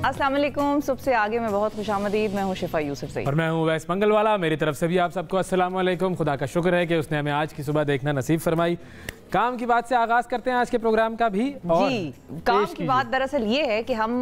अस्सलाम वालेकुम। सुबह से आगे मैं बहुत खुशामदीद, मैं हूँ शिफा यूसुफ सईद और मैं हूँ वैस मंगलवाला। मेरी तरफ से भी आप सबको अस्सलाम वालेकुम। खुदा का शुक्र है कि उसने हमें आज की सुबह देखना नसीब फरमाई। काम की बात से आगाज़ करते हैं आज के प्रोग्राम का भी। और जी, काम की बात दरअसल ये है कि हम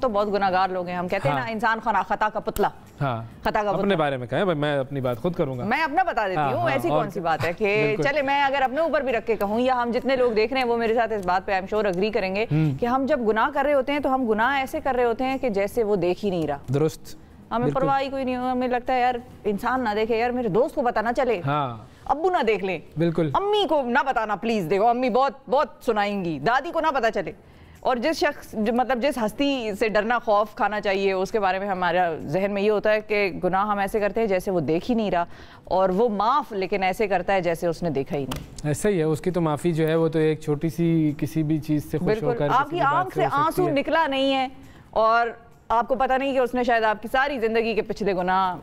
तो बहुत गुनाहगार लोग हैं। हम कहते हैं ना, इंसान खता का पुतला। हाँ, खता का अपने बारे में कहें, मैं अपनी बात खुद करूंगा। मैं अपना बता देती हूँ। ऐसी कौन सी बात है कि चले मैं अगर अपने ऊपर भी रख के कहूँ, या हम जितने लोग देख रहे हैं वो मेरे साथ इस बात पे आई एम श्योर अग्री करेंगे कि हम जब गुनाह कर रहे होते हैं तो हम गुनाह ऐसे कर रहे होते हैं कि जैसे वो देख ही नहीं रहा। दुरुस्त, हमें परवाह ही कोई नहीं हो। हमें लगता है यार इंसान ना देखे, यार मेरे दोस्त को पता ना चले, हाँ, अब्बू ना देख लें, बिल्कुल, अम्मी को ना बताना प्लीज, देखो अम्मी बहुत बहुत सुनाएंगी, दादी को ना पता चले। और जिस शख्स मतलब जिस हस्ती से डरना खौफ खाना चाहिए उसके बारे में हमारा जहन में ये होता है कि गुनाह हम ऐसे करते हैं जैसे वो देख ही नहीं रहा, और वो माफ़ लेकिन ऐसे करता है जैसे उसने देखा ही नहीं। ऐसा ही है। उसकी तो माफ़ी जो है वो तो एक छोटी सी किसी भी चीज़ से खुश होकर, आपकी आंख से आंसू निकला नहीं है और आपको पता नहीं कि उसने शायद आपकी सारी जिंदगी के पिछले गुनाह,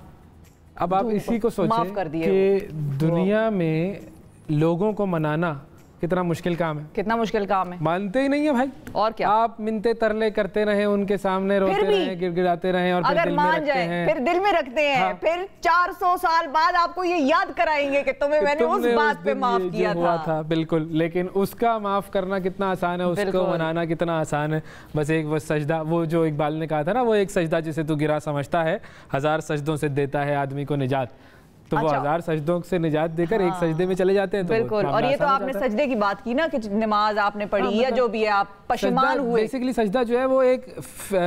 अब आप इसी को सोचें कर दिए कि दुनिया में लोगों को मनाना कितना मुश्किल काम है। कितना मुश्किल काम है, मानते ही नहीं है भाई। और क्या, आप मिन्नतें तरले करते रहे, उनके सामने रोते रहे, गिड़गिड़ाते रहे, और अगर मान जाए फिर दिल में रखते हैं, हाँ। फिर 400 साल बाद आपको ये याद कराएंगे कि तुम्हें मैंने उस बात पे माफ किया था। बिल्कुल, लेकिन उसका माफ करना कितना आसान है, उसको मनाना कितना आसान है। बस एक वो सजदा, वो जो इकबाल ने कहा था ना, वो एक सजदा जिसे तू गिरा समझता है, 1000 सजदों से देता है आदमी को निजात। तो वो 1000 सजदों से निजात देकर एक सजदे में चले जाते हैं। तो बिल्कुल, और ये तो आपने सजदे की बात की ना कि नमाज आपने पढ़ी या जो भी है आप पशेमान हुए। बेसिकली सजदा जो है वो एक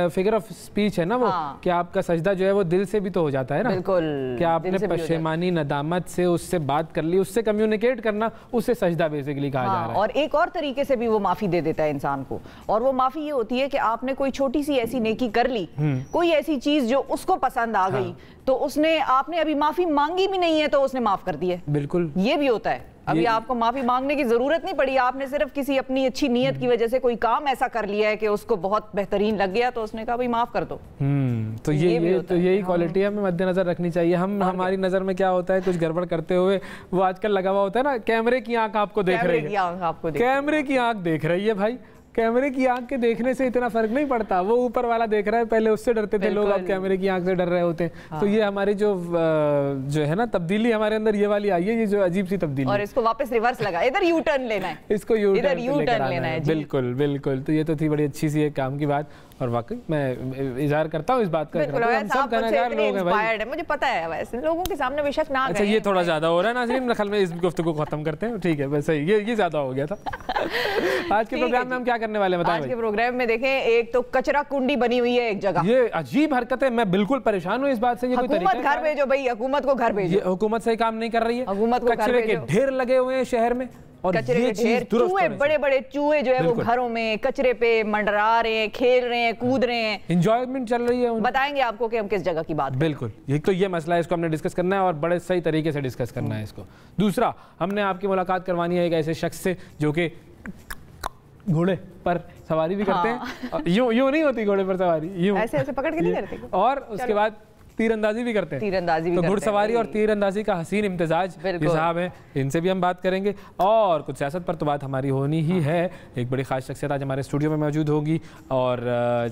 फिगर ऑफ स्पीच है ना, वो कि आपका सजदा जो है वो दिल से भी तो हो जाता है ना। बिल्कुल, कि आपने पशेमानी नदामत से उससे बात कर ली, उससे कम्युनिकेट करना, उससे सजदा बेसिकली कहा जा रहा है। और एक और तरीके से भी वो माफी दे देता है इंसान को, और वो माफी ये होती है कि आपने कोई छोटी सी ऐसी नेकी कर ली, कोई ऐसी चीज जो उसको पसंद आ गई, तो उसने आपने अभी माफी मांगी भी नहीं है तो उसने माफ कर दिया। बिल्कुल, ये भी होता है। अभी आपको माफी मांगने की जरूरत नहीं पड़ी, आपने सिर्फ किसी अपनी अच्छी नीयत की वजह से कोई काम ऐसा कर लिया है कि उसको बहुत बेहतरीन लग गया, तो उसने कहा भाई माफ कर दो। तो यही क्वालिटी हमें मद्देनजर रखनी चाहिए। हमारी नजर में क्या होता है, कुछ गड़बड़ करते हुए, वो आजकल लगा हुआ होता है ना, कैमरे की आंख आपको देख रही है, कैमरे की आंख देख रही है भाई। कैमरे की आंख के देखने से इतना फर्क नहीं पड़ता, वो ऊपर वाला देख रहा है, पहले उससे डरते थे लोग, अब कैमरे की आंख से डर रहे होते हैं। हाँ। तो ये हमारी जो है ना तब्दीली हमारे अंदर ये वाली आई है, ये जो अजीब सी तब्दीली, और इसको वापस रिवर्स लगा, इधर यू टर्न लेना है, इसको यू टर्न लेना है। बिल्कुल बिल्कुल, तो ये तो थी बड़ी अच्छी सी एक काम की बात, और वाकई मैं इज़हार करता हूँ इस बात का। हम सब गुनहगार लोग हैं भाई, मुझे पता है, वैसे लोगों के सामने बेशक ना। अच्छा, ये थोड़ा ज्यादा हो रहा है नाज़रीन, नखल में इस गुफ्तगू को खत्म करते हैं, ठीक है, बस सही, ये ज्यादा हो गया था। आज के प्रोग्राम में हम क्या करने वाले बताएं? आज के प्रोग्राम में देखें, एक तो कचरा कुंडी बनी हुई है एक जगह, ये अजीब हरकत है, मैं बिल्कुल परेशान हूँ इस बात से। ये कोई तरीका है? घर भेजो भाई, हुकूमत को घर भेजो। हुकूमत सही काम नहीं कर रही है, हुकूमत को कचरे के ढेर लगे हुए हैं शहर में, और कचरे के ढेर, चूहे, बड़े बड़े चूहे जो है वो घरों में कचरे पे मंडरा रहे हैं, खेल रहे हैं, कूद रहे हैं, एंजॉयमेंट चल रही है। बताएंगे आपको कि हम किस जगह की बात। बिल्कुल, ये तो ये मसला है, इसको हमने डिस्कस करना है और बड़े सही तरीके से डिस्कस करना है इसको। दूसरा, हमने आपकी मुलाकात करवानी है एक ऐसे शख्स से जो कि घोड़े पर सवारी भी करते हैं, यूं नहीं होती घोड़े पर सवारी, यूं ऐसे पकड़ के नहीं करते, और उसके बाद तीरंदाजी भी करते हैं। तीरंदाजी भी तो घुड़सवारी और तीरंदाजी का हसीन इम्तिजाज ये साहब हैं, इनसे भी हम बात करेंगे, और कुछ सियासत पर तो बात हमारी होनी ही है। एक बड़ी खास शख्सियत आज हमारे स्टूडियो में मौजूद होगी, और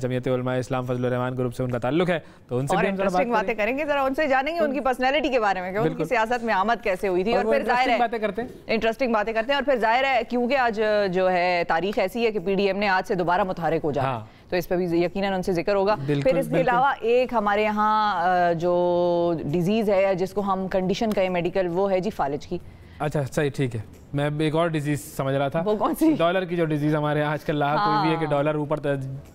जमीयत उलमा इस्लाम फजलुर रहमान ग्रुप से उनका ताल्लुक है, तो उनसे भी हम इंटरेस्टिंग बातें करेंगे, जरा उनसे जानेंगे उनकी पर्सनैलिटी के बारे में कि उनकी सियासत में आमद कैसे हुई थी, और फिर जाहिर है बातें करते हैं, इंटरेस्टिंग बातें करते हैं, और फिर जाहिर है क्योंकि आज जो है तारीख ऐसी है कि पीडीएम ने आज से दोबारा मुतहरिक हो जाना, तो इस पर भी यकीनन उनसे जिक्र होगा। फिर इसके अलावा एक हमारे यहाँ जो डिजीज है जिसको हम कंडीशन कहें मेडिकल, वो है जी फालिज की। अच्छा, सही, ठीक है, मैं एक और डिजीज समझ रहा था। वो कौन सी? डॉलर की जो डिजीज हमारे यहाँ आजकल लाक हुई है कि डॉलर ऊपर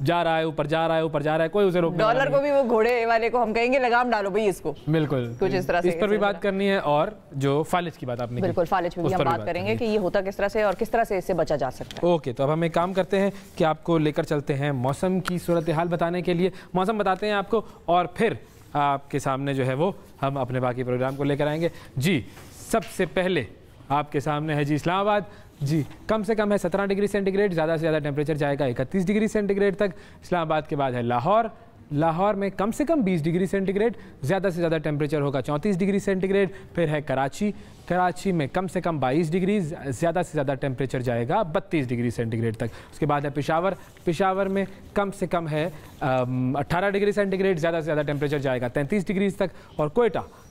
जा रहा है, ऊपर जा रहा है, ऊपर जा रहा है, कोई उसे रोकने वाला नहीं। डॉलर को भी वो घोड़े वाले को हम कहेंगे लगाम डालो भाई इसको, बिल्कुल कुछ इस तरह से, इस पर भी बात करनी है। और जो फालिज की बात आपने, बिल्कुल फालिज पे भी हम बात करेंगे कि ये होता किस तरह से और किस तरह से इससे बचा जा सकता है। ओके, तो अब हम एक काम करते हैं कि आपको लेकर चलते हैं मौसम की सूरत हाल बताने के लिए, मौसम बताते हैं आपको, और फिर आपके सामने जो है वो हम अपने बाकी प्रोग्राम को लेकर आएंगे। जी, सबसे पहले आपके सामने है जी इस्लामाबाद। जी, कम से कम है 17 डिग्री सेंटीग्रेड, ज़्यादा से ज़्यादा टेम्परेचर जाएगा 31 डिग्री सेंटीग्रेड तक। इस्लामाबाद के बाद है लाहौर, लाहौर में कम से कम 20 डिग्री सेंटीग्रेड, ज़्यादा से ज़्यादा टेम्परेचर होगा 34 डिग्री सेंटीग्रेड। फिर है कराची में कम से कम 22 डिग्री, ज़्यादा से ज़्यादा टेम्परेचर जाएगा 32 डिग्री सेंटीग्रेड तक। उसके बाद है पेशावर में कम से कम है 18 डिग्री सेंटीग्रेड, ज़्यादा से ज़्यादा टेम्परेचर जाएगा 33 डिग्री तक। और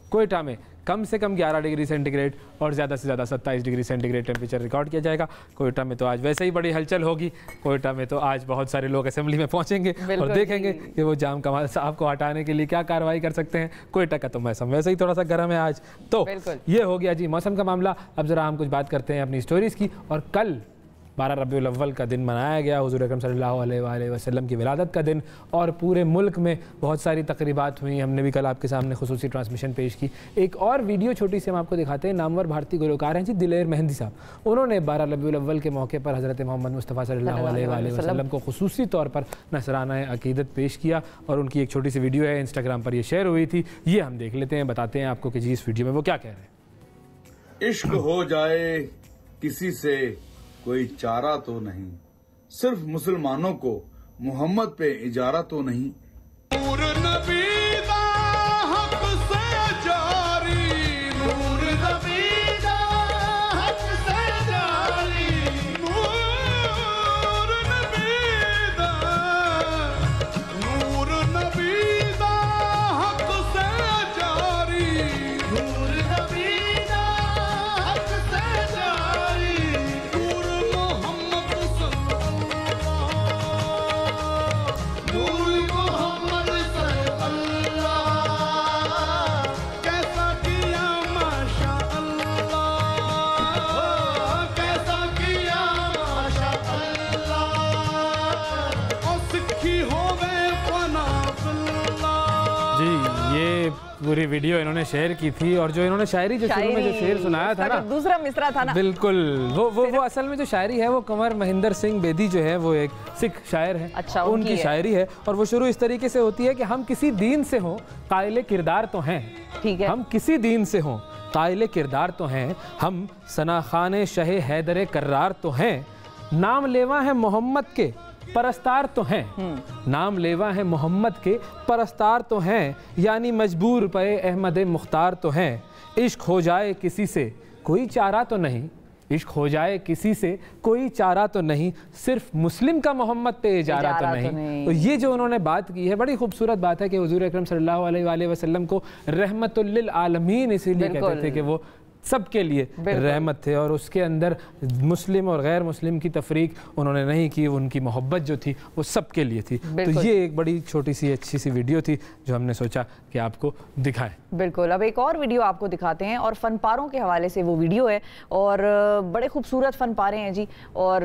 कोयटा में कम से कम 11 डिग्री सेंटीग्रेड और ज़्यादा से ज़्यादा 27 डिग्री सेंटीग्रेड टेम्परेचर रिकॉर्ड किया जाएगा। कोयटा में तो आज वैसे ही बड़ी हलचल होगी। कोयटा में तो आज बहुत सारे लोग असेंबली में पहुंचेंगे और देखेंगे कि वो जाम कमाल साहब को हटाने के लिए क्या कार्रवाई कर सकते हैं। कोयटा का तो मौसम वैसे ही थोड़ा सा गर्म है आज। तो ये हो गया जी मौसम का मामला। अब ज़रा हम कुछ बात करते हैं अपनी स्टोरीज़ की। और कल 12 रबीउल अव्वल का दिन मनाया गया, हुज़ूर अकरम सल्लल्लाहु अलैहि वसल्लम की विलादत का दिन, और पूरे मुल्क में बहुत सारी तकरीबात हुई। हमने भी कल आपके सामने खुसूसी ट्रांसमिशन पेश की। एक और वीडियो छोटी सी हम आपको दिखाते हैं। नामवर भारतीय गुलकार हैं जी दिलेर मेहंदी साहब। उन्होंने 12 रबीउल अव्वल के मौके पर हज़रत मोहम्मद मुस्तफ़ा सल्लल्लाहु अलैहि वसल्लम को खुसूसी तौर पर नसराना अक़ीदत पेश किया, और उनकी एक छोटी सी वीडियो है, इंस्टाग्राम पर ये शेयर हुई थी। ये हम देख लेते हैं, बताते हैं आपको कि जी इस वीडियो में वो क्या कह रहे हैं। इश्क हो जाए किसी से कोई चारा तो नहीं, सिर्फ मुसलमानों को मोहम्मद पे इजारा तो नहीं। नूर नबी दा हक से जारी, नूर नबी दा हक से जारी, नूर नबी दा हक से जारी, नूर नबी दा हक से जारी। पूरी वीडियो इन्होंने शेयर की थी, और जो इन्होंने शायरी जो शुरू में जो शेर सुनाया था ना, दूसरा मिसरा था ना, बिल्कुल वो असल में जो शायरी है वो कंवर महिंदर सिंह बेदी जो है वो एक सिख शायर है। अच्छा, उनकी शायरी है, और वो शुरू इस तरीके से होती है कि हम किसी दीन से हों कायले किरदार तो हैं। ठीक है, हम किसी दीन से हों कायले किरदार तो हैं, हम सना खाने शहे हैदर कर्रार तो हैं, नाम लेवा है मोहम्मद के परस्तार तो हैं, नाम लेवा है मोहम्मद के परस्तार तो हैं, यानी मजबूर पे अहमद मुख्तार तो हैं। इश्क हो जाए किसी से कोई चारा तो नहीं, इश्क हो जाए किसी से कोई चारा तो नहीं, सिर्फ मुस्लिम का मोहम्मद पे इजारा तो नहीं। तो ये जो उन्होंने बात की है बड़ी खूबसूरत बात है कि हुजूर अकरम सल्लल्लाहु अलैहि वसल्लम को रहमतुल लिल आलमीन इसीलिए कहते थे कि वो सबके लिए रहमत थे, और उसके अंदर मुस्लिम और गैर मुस्लिम की तफरीक उन्होंने नहीं की, उनकी मोहब्बत जो थी वो सबके लिए थी। तो ये एक बड़ी छोटी सी अच्छी सी वीडियो थी जो हमने सोचा कि आपको दिखाएं। बिल्कुल, अब एक और वीडियो आपको दिखाते हैं, और फनपारों के हवाले से वो वीडियो है, और बड़े खूबसूरत फनपारे हैं जी। और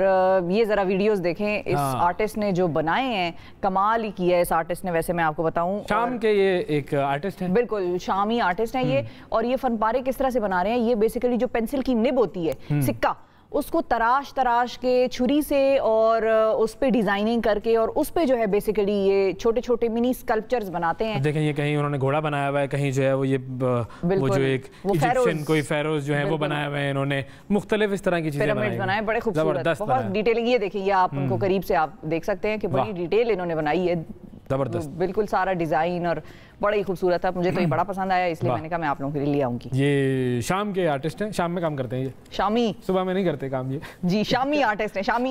ये ज़रा वीडियोस देखें, इस आर्टिस्ट ने जो बनाए हैं कमाल ही किया है इस आर्टिस्ट ने। वैसे मैं आपको बताऊं, शाम के ये एक आर्टिस्ट हैं, बिल्कुल शामी आर्टिस्ट हैं ये। और ये फनपारे किस तरह से बना रहे हैं, ये बेसिकली जो पेंसिल की निब होती है, सिक्का, उसको तराश के छुरी से और उस पे डिजाइनिंग करके, और उस पे जो है बेसिकली ये छोटे छोटे मिनी स्कल्पचर्स बनाते हैं। देखें ये कहीं उन्होंने घोड़ा बनाया हुआ है, कहीं जो है वो ये वो जो एक इजिप्शियन कोई फेरोज जो है वो बनाया हुआ है, इन्होंने मुख्तलिफ इस तरह की चीजें बनाए, बड़े खूबसूरत, बहुत डिटेलिंग। ये देखिए, ये आप उनको करीब से आप देख सकते हैं कि बड़ी डिटेल इन्होंने बनाई है, जबरदस्त, बिल्कुल सारा डिजाइन और बड़ा ही खूबसूरत था। मुझे तो ये बड़ा पसंद आया, इसलिए मैंने कहा मैं आप लोगों के लिए ले आऊंगी। ये शाम के आर्टिस्ट हैं, शाम में काम करते हैं ये, शामी, सुबह में नहीं करते काम ये जी, शामी आर्टिस्ट हैं। शाम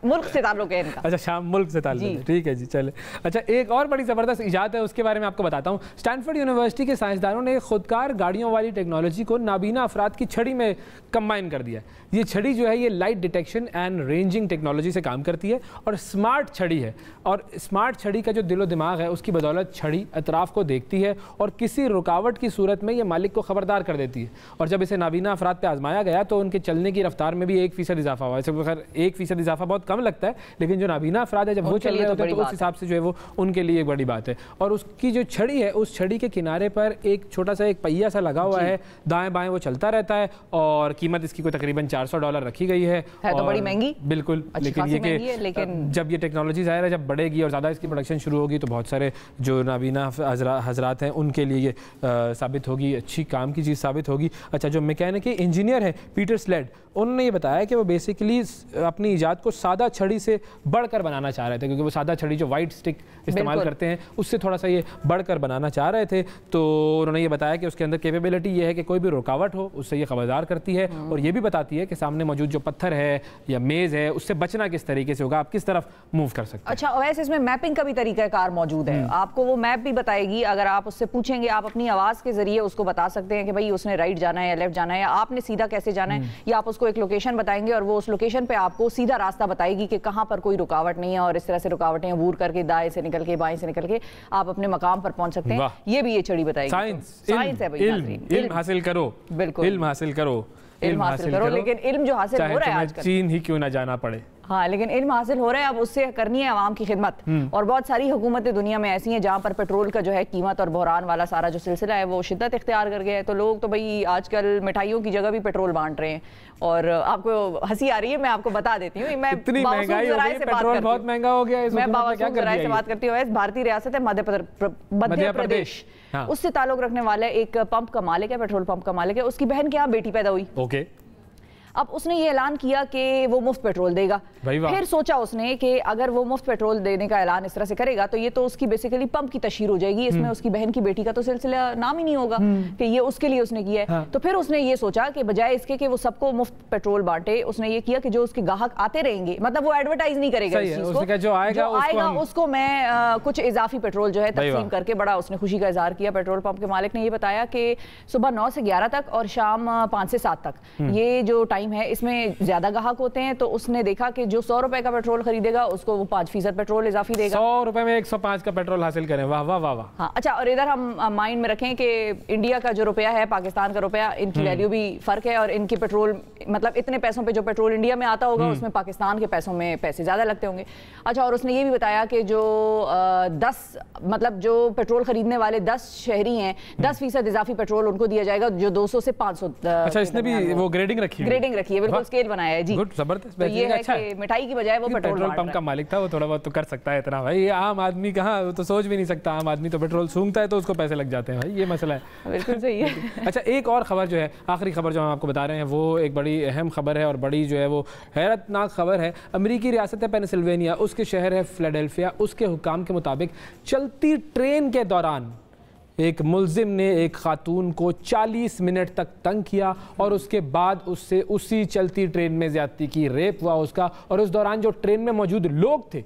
मुल्क से ताल्लुक है इनका। अच्छा, शाम मुल्क से ताल्लुक है, ठीक है जी, चले। अच्छा, एक और बड़ी ज़बरदस्त इजाद है, उसके बारे में आपको बताता हूँ। स्टैनफोर्ड यूनिवर्सिटी के साइंसदानों ने खुदकार गाड़ियों वाली टेक्नोलॉजी को नाबीना अफराद की छड़ी में कंबाइन कर दिया है। ये छड़ी जो है ये light detection and ranging technology से काम करती है, और स्मार्ट छड़ी है, और स्मार्ट छड़ी का जो दिलो दिमाग है उसकी बदौलत छड़ी अतराफ को देखती है और किसी रुकावट की सूरत में ये मालिक को खबरदार कर देती है। और जब इसे नाबीना अफराद पे आजमाया गया तो उनके चलने की रफ्तार में भी 1% इजाफा हुआ। ऐसे खैर 1% इजाफा बहुत कम लगता है, लेकिन जो नाबीना अफराद है जब वो चल रहे होते हैं तो उस हिसाब से जो है वो उनके लिए एक बड़ी बात है। और उसकी जो छड़ी है, उस छड़ी के किनारे पर एक छोटा सा एक पहिया सा लगा हुआ है, दाएं बाएं वो चलता रहता है, और कीमत इसकी कोई तकरीबन $400 रखी गई है। तो बड़ी महंगी, बिल्कुल, लेकिन ये कि जब ये टेक्नोलॉजी ज़ाहिर है जब बढ़ेगी और ज़्यादा इसकी प्रोडक्शन शुरू होगी तो बहुत सारे जो नाबीना हजरात हैं उनके लिए ये साबित होगी, अच्छी काम की चीज़ साबित होगी। अच्छा, जो मैकेनिक इंजीनियर है पीटर स्लेड, उन्होंने ये बताया कि वो बेसिकली अपनी ईजाद को सादा छड़ी से बढ़कर बनाना चाह रहे थे, क्योंकि वो सादा छड़ी जो वाइट स्टिक इस्तेमाल करते हैं उससे थोड़ा सा ये बढ़कर बनाना चाह रहे थे। तो उन्होंने ये बताया कि उसके अंदर कैपेबिलिटी ये है कि कोई भी रुकावट हो उससे ये खबरदार करती है, और ये भी बताती है कि सामने मौजूद जो पत्थर है या मेज़ है उससे बचना किस तरीके से होगा, आप किस तरफ मूव कर सकते हैं। अच्छा, वैसे इसमें मैपिंग का भी तरीकाकार मौजूद है, आपको वो मैप भी बताएगी। अगर आप उससे पूछेंगे, आप अपनी आवाज़ के जरिए उसको बता सकते हैं कि भाई उसने राइट जाना है या लेफ्ट जाना है, या आपने सीधा कैसे जाना है, या आप उसको एक लोकेशन बताएंगे और वो उस लोकेशन पे आपको सीधा रास्ता बताएगी कि कहाँ पर कोई रुकावट नहीं है, और इस तरह से रुकावटें अबूर करके दाएं से निकल के बाएं से निकल के आप अपने मकाम पर पहुंच सकते हैं। ये भी ये छड़ी बताएगी। साइंस है भाई, इल्म हासिल करो, बिल्कुल इल्म हासिल करो, इल्म हासिल करो। लेकिन इल्म जो हासिल हो रहा है आजकल, चीन ही क्यों ना जाना पड़े, हाँ, लेकिन इल्म हासिल हो रहा है, अब उससे करनी है आवाम की खिदमत। और बहुत सारी हुकूमतें दुनिया में ऐसी हैं जहाँ पर पेट्रोल का जो है कीमत और बहरान वाला सारा जो सिलसिला है वो शिद्दत इख्तियार कर गया है। तो लोग तो भाई आजकल मिठाइयों की जगह भी पेट्रोल बांट रहे हैं। और आपको हंसी आ रही है, मैं आपको बता देती हूँ, मैं इतनी महंगाई हो गई, पेट्रोल बहुत महंगा हो गया है, मैं बावसूख ज़राए से बात करती हूँ। भारतीय रियासत है मध्य प्रदेश, उससे ताल्लुक रखने वाला एक पंप का मालिक है, पेट्रोल पंप का मालिक है, उसकी बहन के यहाँ बेटी पैदा हुई। ओके, अब उसने ये ऐलान किया कि वो मुफ्त पेट्रोल देगा। फिर सोचा उसने कि अगर वो मुफ्त पेट्रोल देने का ऐलान इस तरह से करेगा तो ये तो उसकी बेसिकली पंप की तशहीर हो जाएगी, इसमें उसकी बहन की बेटी का तो सिलसिला नाम ही नहीं होगा कि ये उसके लिए उसने किया है। तो फिर उसने ये सोचा कि बजाय इसके कि वो सबको मुफ्त पेट्रोल बांटे, उसने ये किया कि जो उसके ग्राहक आते रहेंगे, मतलब वो एडवर्टाइज नहीं करेगा इस चीज को, जो आएगा उसको मैं कुछ इजाफी पेट्रोल जो है तकसीम करके, बड़ा उसने खुशी का इजहार किया। पेट्रोल पंप के मालिक ने ये बताया कि सुबह 9 से 11 तक और शाम 5 से 7 तक ये जो टाइम है इसमें ज्यादा ग्राहक होते हैं। तो उसने देखा कि जो 100 रुपए का पेट्रोल खरीदेगा उसको वो 5% पेट्रोल इजाफी देगा। 100 रुपए में 105 का पेट्रोल हासिल करें, वाह वाह वाह वाह। हाँ, अच्छा, और इधर हम माइंड में रखें कि इंडिया का जो रुपया है, पाकिस्तान का रुपया, इनकी वैल्यू भी फर्क है, और इनकी पेट्रोल मतलब इतने पैसों पे जो पेट्रोल इंडिया में आता होगा उसमें पाकिस्तान के पैसों में पैसे ज्यादा लगते होंगे। अच्छा, और उसने ये भी बताया कि जो 10 मतलब जो पेट्रोल खरीदने वाले 10 शहरी हैं, 10% इजाफी पेट्रोल उनको दिया जाएगा, जो 200 से 500। अच्छा, इसने भी वो ग्रेडिंग रखी है, बिल्कुल स्केल बनाया है जी, जबरदस्त। तो ये है कि मिठाई की बजाय वो पेट्रोल पंप का मालिक था, वो थोड़ा बहुत तो कर सकता है इतना, भाई आम आदमी कहाँ, वो तो सोच भी नहीं सकता। आम आदमी तो पेट्रोल सूंघता है तो उसको पैसे लग जाते हैं, भाई ये मसला है। बिल्कुल सही है। अच्छा, एक और खबर जो है, आखिरी खबर जो हम आपको बता रहे हैं, वो एक बड़ी अहम खबर है और बड़ी जो है वो हैरतनाक खबर है। अमेरिकी रियासत है पेंसिल्वेनिया, उसके शहर है फिलाडेल्फिया, उसके हुक्काम के मुताबिक चलती ट्रेन के दौरान एक मुल्जिम ने एक खातून को 40 मिनट तक तंग किया और उसके बाद उससे उसी चलती ट्रेन में ज्यादती की, रेप हुआ उसका। और उस दौरान जो ट्रेन में मौजूद लोग थे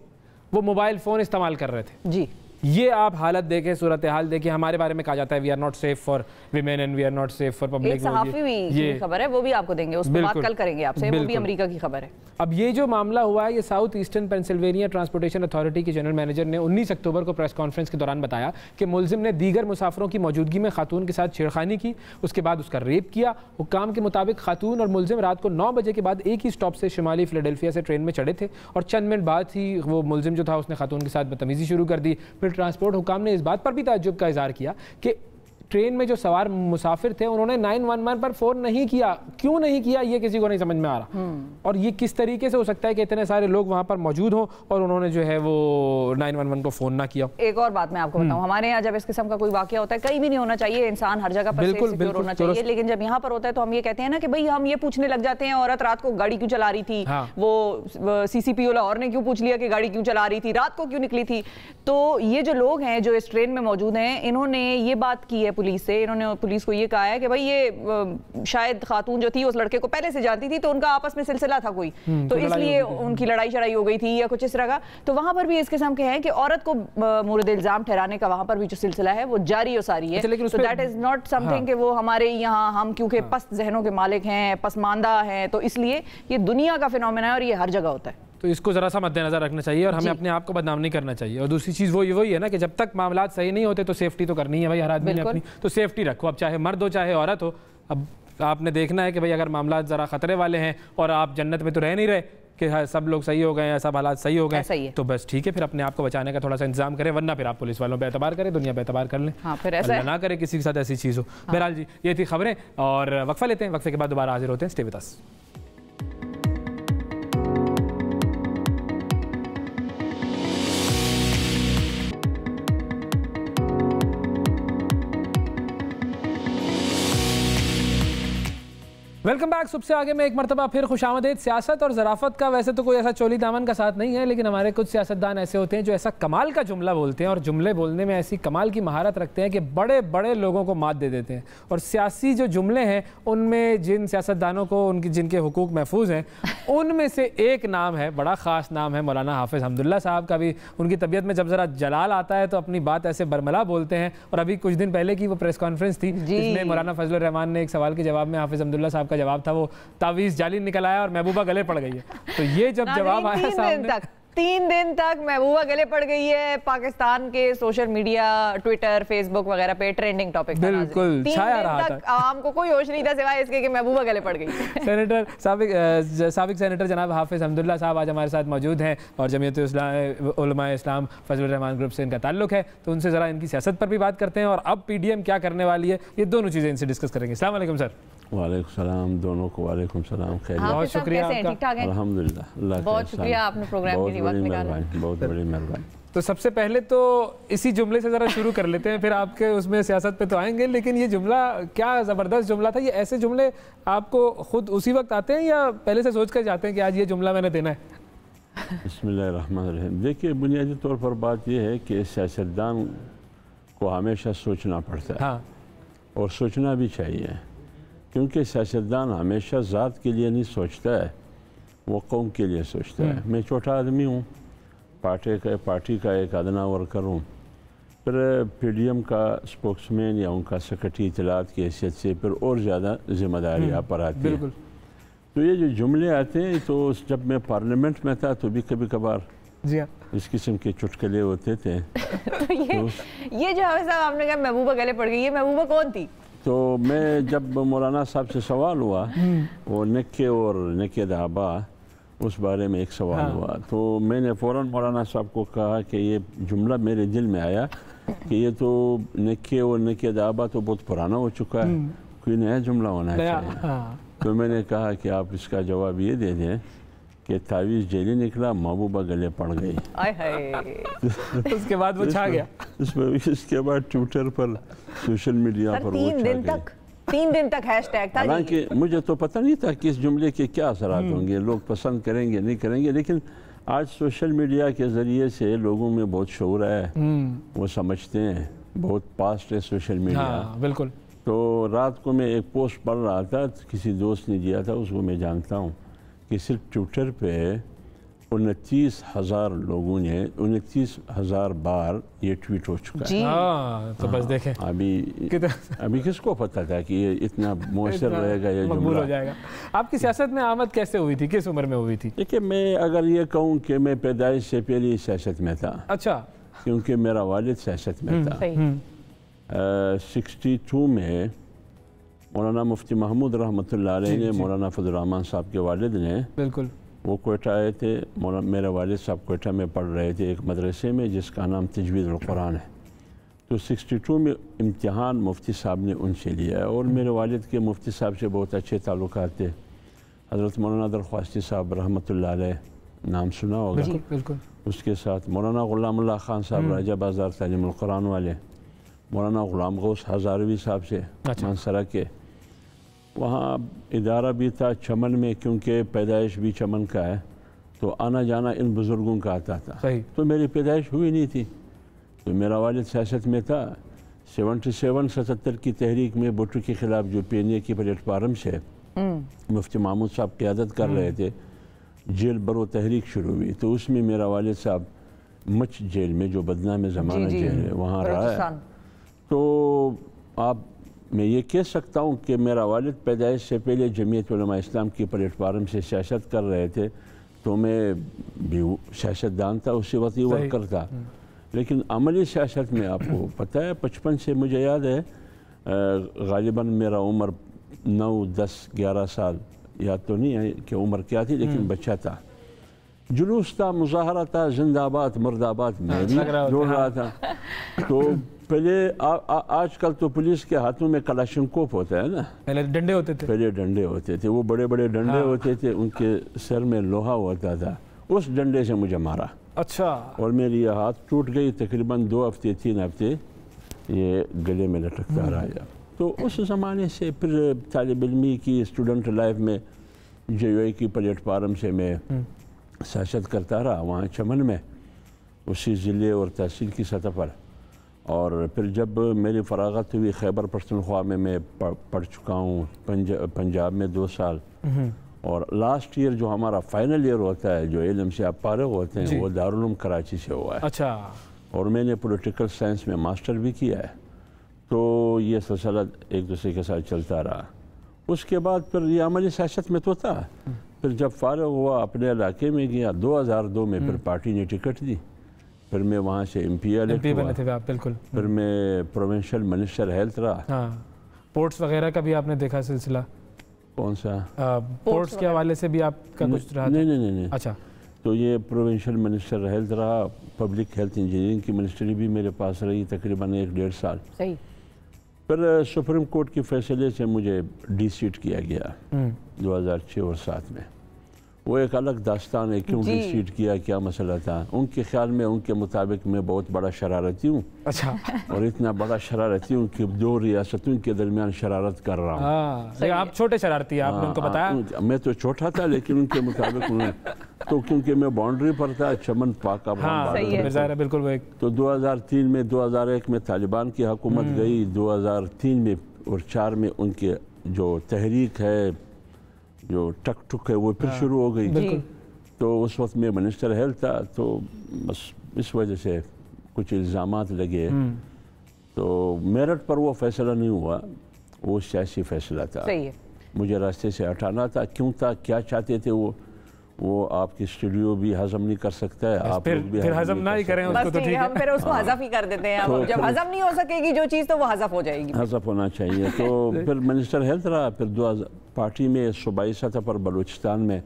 वो मोबाइल फ़ोन इस्तेमाल कर रहे थे जी। ये आप हालत देखें, सूरत हाल देखें। हमारे बारे में कहा जाता है we are not safe for women and we are not safe for public. ये खबर है, वो भी आपको देंगे, उस पर बात कल करेंगे आपसे, वो भी अमेरिका की खबर है। अब ये जो मामला हुआ है, ये south eastern Pennsylvania transportation authority के जनरल मैनेजर ने 19 अक्टूबर को प्रेस कॉन्फ्रेंस के दौरान बताया कि मुल्जिम ने दीगर मुसाफिरों की मौजूदगी में खातून के साथ छेड़खानी की, उसके बाद उसका रेप किया। हुक्काम के मुताबिक खातून और मुल्जिम रात को 9 बजे के बाद एक ही स्टॉप से शुमाली फिलाडेल्फिया से ट्रेन में चढ़े थे और चंद मिनट बाद ही वो मुल्जिम जो था उसने खातून के साथ बदतमीजी शुरू कर दी। फिर ट्रांसपोर्ट हुक्काम ने इस बात पर भी ताज्जुब का इजहार किया कि ट्रेन में जो सवार मुसाफिर थे उन्होंने 911 पर फोन नहीं किया। क्यों नहीं किया ये किसी को नहीं समझ में आ रहा। और ये किस तरीके से हो सकता है कि इतने सारे लोग वहां पर मौजूद हों और उन्होंने जो है वो 911 को फोन ना किया। एक और बात मैं आपको बताऊं, हमारे यहाँ जब इस किस्म का कोई वाकया होता है, कहीं भी नहीं होना चाहिए, इंसान हर जगह पर सिक्योर होना चाहिए, लेकिन जब यहाँ पर होता है तो हम ये कहते हैं ना कि भाई हम ये पूछने लग जाते हैं औरत रात को गाड़ी क्यों चला रही थी, वो CCPO लाहौर ने क्यों पूछ लिया कि गाड़ी क्यों चला रही थी, रात को क्यों निकली थी। तो ये जो लोग हैं जो इस ट्रेन में मौजूद हैं, इन्होंने ये बात की है पुलिस से, इन्होंने पुलिस को ये कहा है कि भाई ये शायद खातून जो थी उस लड़के को पहले से जानती थी, तो उनका आपस में सिलसिला था कोई, तो इसलिए उनकी लड़ाई शड़ाई हो गई थी या कुछ इस तरह का। तो वहां पर भी इस किस्म के हैं कि औरत को मुर्द इल्जाम ठहराने का वहां पर भी जो सिलसिला है वो जारी और सारी है। तो दैट इज नॉट समथिंग कि वो हमारे यहाँ हम क्योंकि पस्त जहनों के मालिक हैं, पसमानदा हैं, तो इसलिए ये दुनिया का फिनोमेना है और ये हर जगह होता है। तो इसको ज़रा सा मद्देनजर रखना चाहिए और हमें अपने आप को बदनाम नहीं करना चाहिए। और दूसरी चीज़ वही है ना कि जब तक मामलात सही नहीं होते तो सेफ्टी तो करनी है भाई, हर आदमी ने अपनी, तो सेफ्टी रखो, अब चाहे मर्द हो चाहे औरत हो। अब आपने देखना है कि भाई अगर मामलात ज़रा ख़तरे वाले हैं और आप जन्नत में तो रह नहीं रहे कि सब लोग सही हो गए हैं, सब हालात सही हो गए, तो बस ठीक है, फिर अपने आप को बचाने का थोड़ा सा इंतजाम करें, वरना फिर आप पुलिस वालों पे एतबार करें, दुनिया पे एतबार कर लें। फिर ऐसा ना करें किसी के साथ ऐसी चीज़ हो। बहरहाल जी, ये थी खबरें और वक्फा लेते हैं, वक्फे के बाद दोबारा हाजिर होते हैं। Stay with us. Welcome back. सुबह से आगे में एक मरतबा फिर खुशामदीद। सियासत और ज़राफ़त का वैसे तो कोई ऐसा चोली दामन का साथ नहीं है, लेकिन हमारे कुछ सियासतदान ऐसे होते हैं जो ऐसा कमाल का जुमला बोलते हैं और जुमले बोलने में ऐसी कमाल की महारत रखते हैं कि बड़े बड़े लोगों को मात दे देते हैं। और सियासी जो जुमले हैं उनमें जिन सियासतदानों को जिनके हुकूक महफूज हैं उनमें से एक नाम है, बड़ा ख़ास नाम है मौलाना हाफिज़ हमदुल्ला साहब का भी। उनकी तबीयत में जब ज़रा जलाल आता है तो अपनी बात ऐसे बरमला बोलते हैं। और अभी कुछ दिन पहले की वो प्रेस कॉन्फ्रेंस थी जिसमें मौलाना फजलुर रहमान ने एक सवाल के जवाब में हाफिज़ हमदुल्ला साहब का जवाब था वो तावीज़ जाली निकल आया और महबूबा गले पड़ गई है। तो ये जब जवाब आया सामने 3 दिन तक महबूबा गले पड़ गई है, पाकिस्तान के सोशल मीडिया, ट्विटर, फेसबुक वगैरह पे ट्रेंडिंग टॉपिक बिल्कुल छाया रहा था। आवाम को कोई होश नहीं था सिवाय इसके कि महबूबा गले पड़ गई। सेनेटर साबिक सेनेटर जनाब हाफिज़ हमदुल्ला साहब आज हमारे साथ मौजूद हैं और जमीयत उलमा इस्लाम फजलुर रहमान ग्रुप से इनका ताल्लुक है, तो उनसे ज़रा इनकी सियासत पर भी बात करते हैं और अब PDM क्या करने वाली है, ये दोनों चीज़ें इनसे डिस्कस करेंगे। अस्सलाम वालेकुम सर। वालेकुम सलाम, दोनों को वालेकुम सलाम। खैर, बहुत शुक्रिया आपका। अल्हम्दुलिल्लाह, बहुत शुक्रिया आपने प्रोग्राम के लिए वक्त निकाला। बहुत बड़ी मेहरबानी। तो सबसे पहले तो इसी जुमले से ज़रा शुरू कर लेते हैं, फिर आपके उसमें सियासत पे तो आएंगे। लेकिन ये जुमला क्या ज़बरदस्त जुमला था। ये ऐसे जुमले आपको खुद उसी वक्त आते हैं या पहले से सोच कर जाते हैं कि आज ये जुमला मैंने देना है? बिस्मिल्लाहिर्रहमानिर्रहीम। देखिए, बुनियादी तौर पर बात यह है कि सियासतदान को हमेशा सोचना पड़ता है। हाँ। और सोचना भी चाहिए, क्योंकि सियासतदान हमेशा ज़ात के लिए नहीं सोचता है, वो कौम के लिए सोचता है। मैं छोटा आदमी हूँ, पार्टी का एक अदना वर्कर हूँ, फिर PDM का स्पोक्समैन या उनका सेक्रेटरी इत्तलात की हैसियत से फिर और ज़्यादा जिम्मेदारी आप पर आती है। तो ये जो जुमले आते हैं, तो जब मैं पार्लियामेंट में था तो भी कभी कभार जी हाँ इस किस्म के चुटकुले होते थे। तो ये जो हमें साहब आपने कहा महबूबा गले पड़ गई, ये महबूबा कौन थी? तो मैं जब मौलाना साहब से सवाल हुआ, वो निक्के और निक्के दाबा, उस बारे में एक सवाल हुआ, तो मैंने फ़ौरन मौलाना साहब को कहा कि ये जुमला मेरे दिल में आया कि ये तो निक्के और निक्के दाबा तो बहुत पुराना हो चुका है, कोई नया जुमला होना चाहिए। तो मैंने कहा कि आप इसका जवाब ये दे दें कि तावीज़ जेली निकला, महबूबा गले पड़ गई। उसके बाद वो छा गया। इसके बाद ट्विटर पर, सोशल मीडिया पर वो छा गई। 3 दिन तक हैशटैग था। हालांकि मुझे तो पता नहीं था कि इस जुमले के क्या असरात होंगे, लोग पसंद करेंगे नहीं करेंगे, लेकिन आज सोशल मीडिया के ज़रिए से लोगों में बहुत शऊर है, वो समझते हैं, बहुत पास्ट है सोशल मीडिया। बिल्कुल। तो रात को मैं एक पोस्ट पढ़ रहा था, किसी दोस्त ने दिया था, उसको मैं जानता हूँ, कि सिर्फ ट्विटर पे 29,000 लोगों ने 29,000 बार ये ट्वीट हो चुका है। तो बस देखें अभी किसको पता था कि ये इतना मौसर रहेगा, ये जुमला हो जाएगा। आपकी सियासत में आमद कैसे हुई थी, किस उम्र में हुई थी? देखिए, मैं अगर ये कहूँ कि मैं पैदाइश से पहले सियासत में था। अच्छा। क्योंकि मेरा वालिद सियासत में था। 62 में मौलाना मुफ्ती महमूद रहमतुल्लाह अलैह ने मौलाना फजलुर रहमान साहब के वालिद ने, बिल्कुल, वो कोयटा आए थे। मेरे वालिद साहब कोयटा में पढ़ रहे थे एक मदरसे में जिसका नाम तजवीज़ुल कुरान है। तो 62 में इम्तिहान मुफ्ती साहब ने उनसे लिया है और मेरे वालिद के मुफ्ती साहब से बहुत अच्छे ताल्लुकात थे। हज़रत मौलाना दरख्वास्ती साहब रहमतुल्लाह अलैह, नाम सुना होगा। बिल्कुल। उसके साथ मौलाना ग़ुलामुल्लाह खान साहब राजा बाज़ार तालीमुल कुरान वाले, मौलाना ग़ुलाम गौस हज़ारवी साहब से मानसरा के, वहाँ इदारा भी था चमन में, क्योंकि पैदाइश भी चमन का है, तो आना जाना इन बुज़ुर्गों का आता था। तो मेरी पैदाइश हुई नहीं थी, तो मेरा वालिद सियासत में था। 77 की तहरीक में भुट्टो के ख़िलाफ़ जो PNA की प्लेटफार्म से मुफ्ती महमूद साहब क़यादत कर रहे थे, जेल बरो तहरीक शुरू हुई, तो उसमें मेरा वालिद साहब मच जेल में, जो बदनाम ज़माना जेल है, वहाँ रहा है। तो मैं ये कह सकता हूँ कि मेरा वालिद पैदाइश से पहले जमीयत उलमा इस्लाम की प्लेटफार्म से सियासत कर रहे थे, तो मैं भी सियासतदान था, उसी वक्त ही वर्कर था। लेकिन अमली सियासत में आपको पता है, 55 से मुझे याद है, गालिबन मेरा उम्र 9, 10, 11 साल, याद तो नहीं है कि उम्र क्या थी, लेकिन बच्चा था। जुलूस था, मुजाहरा था, जिंदाबाद मुर्दाबाद मैं भी जोड़ रहा था। तो पहले आजकल तो पुलिस के हाथों में कलाशनकोफ होता है ना, पहले डंडे होते थे। पहले डंडे होते थे, वो बड़े बड़े डंडे होते थे, उनके सर में लोहा होता था, उस डंडे से मुझे मारा। अच्छा। और मेरी ये हाथ टूट गई, तकरीबन 2 हफ्ते 3 हफ्ते ये गले में लटकता रहा। تو اس زمانے سے پھر طالب علمی کی اسٹوڈنٹ لائف میں JUI کی پلیٹ فارم سے میں سیاست کرتا رہا وہاں چمن میں اسی ضلع اور تحصیل کی سطح پر. اور پھر جب میری فراغت ہوئی خیبر پختونخوا میں پڑھ چکا ہوں, پنجاب میں 2 سال, اور لاسٹ ایئر جو ہمارا فائنل ایئر ہوتا ہے جو علم سے آپ فارغ ہوتے ہیں وہ دارالعلوم کراچی سے ہوا ہے. اچھا. اور میں نے پولیٹیکل سائنس میں ماسٹر بھی کیا ہے. تو یہ سلسلہ ایک دوسرے کے ساتھ چلتا رہا. اس کے بعد پھر یہ عملی سیاست میں تو تھا. پھر جب فارغ ہوا اپنے علاقے میں گیا 2002 میں پھر پارٹی نے ٹکٹ دی. پھر میں وہاں سے MP بنے تھے آپ. بالکل. پھر میں پروونشل منسٹر ہیلتھ رہا. ہاں. پورٹس وغیرہ کا بھی آپ نے دیکھا سلسلہ؟ کون سا؟ پورٹس کے حوالے سے بھی آپ کا کچھ رہا؟ نہیں. اچھا. تو یہ پروونشل منسٹر ہیلتھ رہا. پبلک ہیلتھ انجینئرنگ کی منسٹری بھی میرے پاس رہی تقریباً 1-1.5 سال. صحیح. پھر سپریم کورٹ کے فیصلے سے مجھے ڈی سیٹ کیا گیا 2006 اور 2007 میں. وہ ایک الگ داستان ہے کیوں ڈی سیٹ کیا, کیا مسئلہ تھا. ان کے خیال میں ان کے مطابق میں بہت بڑا شرارتی ہوں. اچھا. اور اتنا بڑا شرارتی ہوں کہ 2 ریاستوں کے درمیان شرارت کر رہا ہوں. آپ چھوٹے شرارتی ہیں, آپ نے ان کو بتایا؟ میں تو چھوٹا تھا لیکن ان کے مطابق انہیں تو کیونکہ میں باؤنڈری پر تھا چمن پاک بالکل. تو 2003 میں 2001 میں طالبان کی حکومت گئی. 2003 میں اور 4 میں ان کے جو تحریک ہے جو ٹک ٹک ہے وہ پھر شروع ہو گئی. تو اس وقت میں منسٹر ہیلتھ تھا تو بس اس وجہ سے کچھ الزامات لگے. تو میرٹ پر وہ فیصلہ نہیں ہوا, وہ سیاسی فیصلہ تھا. مجھے راستے سے ہٹانا تھا. کیوں تھا, کیا چاہتے تھے وہ آپ کی اسٹوڈیو بھی ہضم نہیں کر سکتا ہے. آپ پھر ہضم نہ ہی کریں اس کو تو ٹھیک ہے, ہم پھر اس کو حذف ہی کر دیتے ہیں. جب ہضم نہیں ہو سکے گی جو چیز تو وہ حذف ہو جائے گی. حذف ہونا چاہیے. تو پھر منسٹر ہیلتھ رہا. پھر پارٹی میں صوبائی سطح پر بلوچستان میں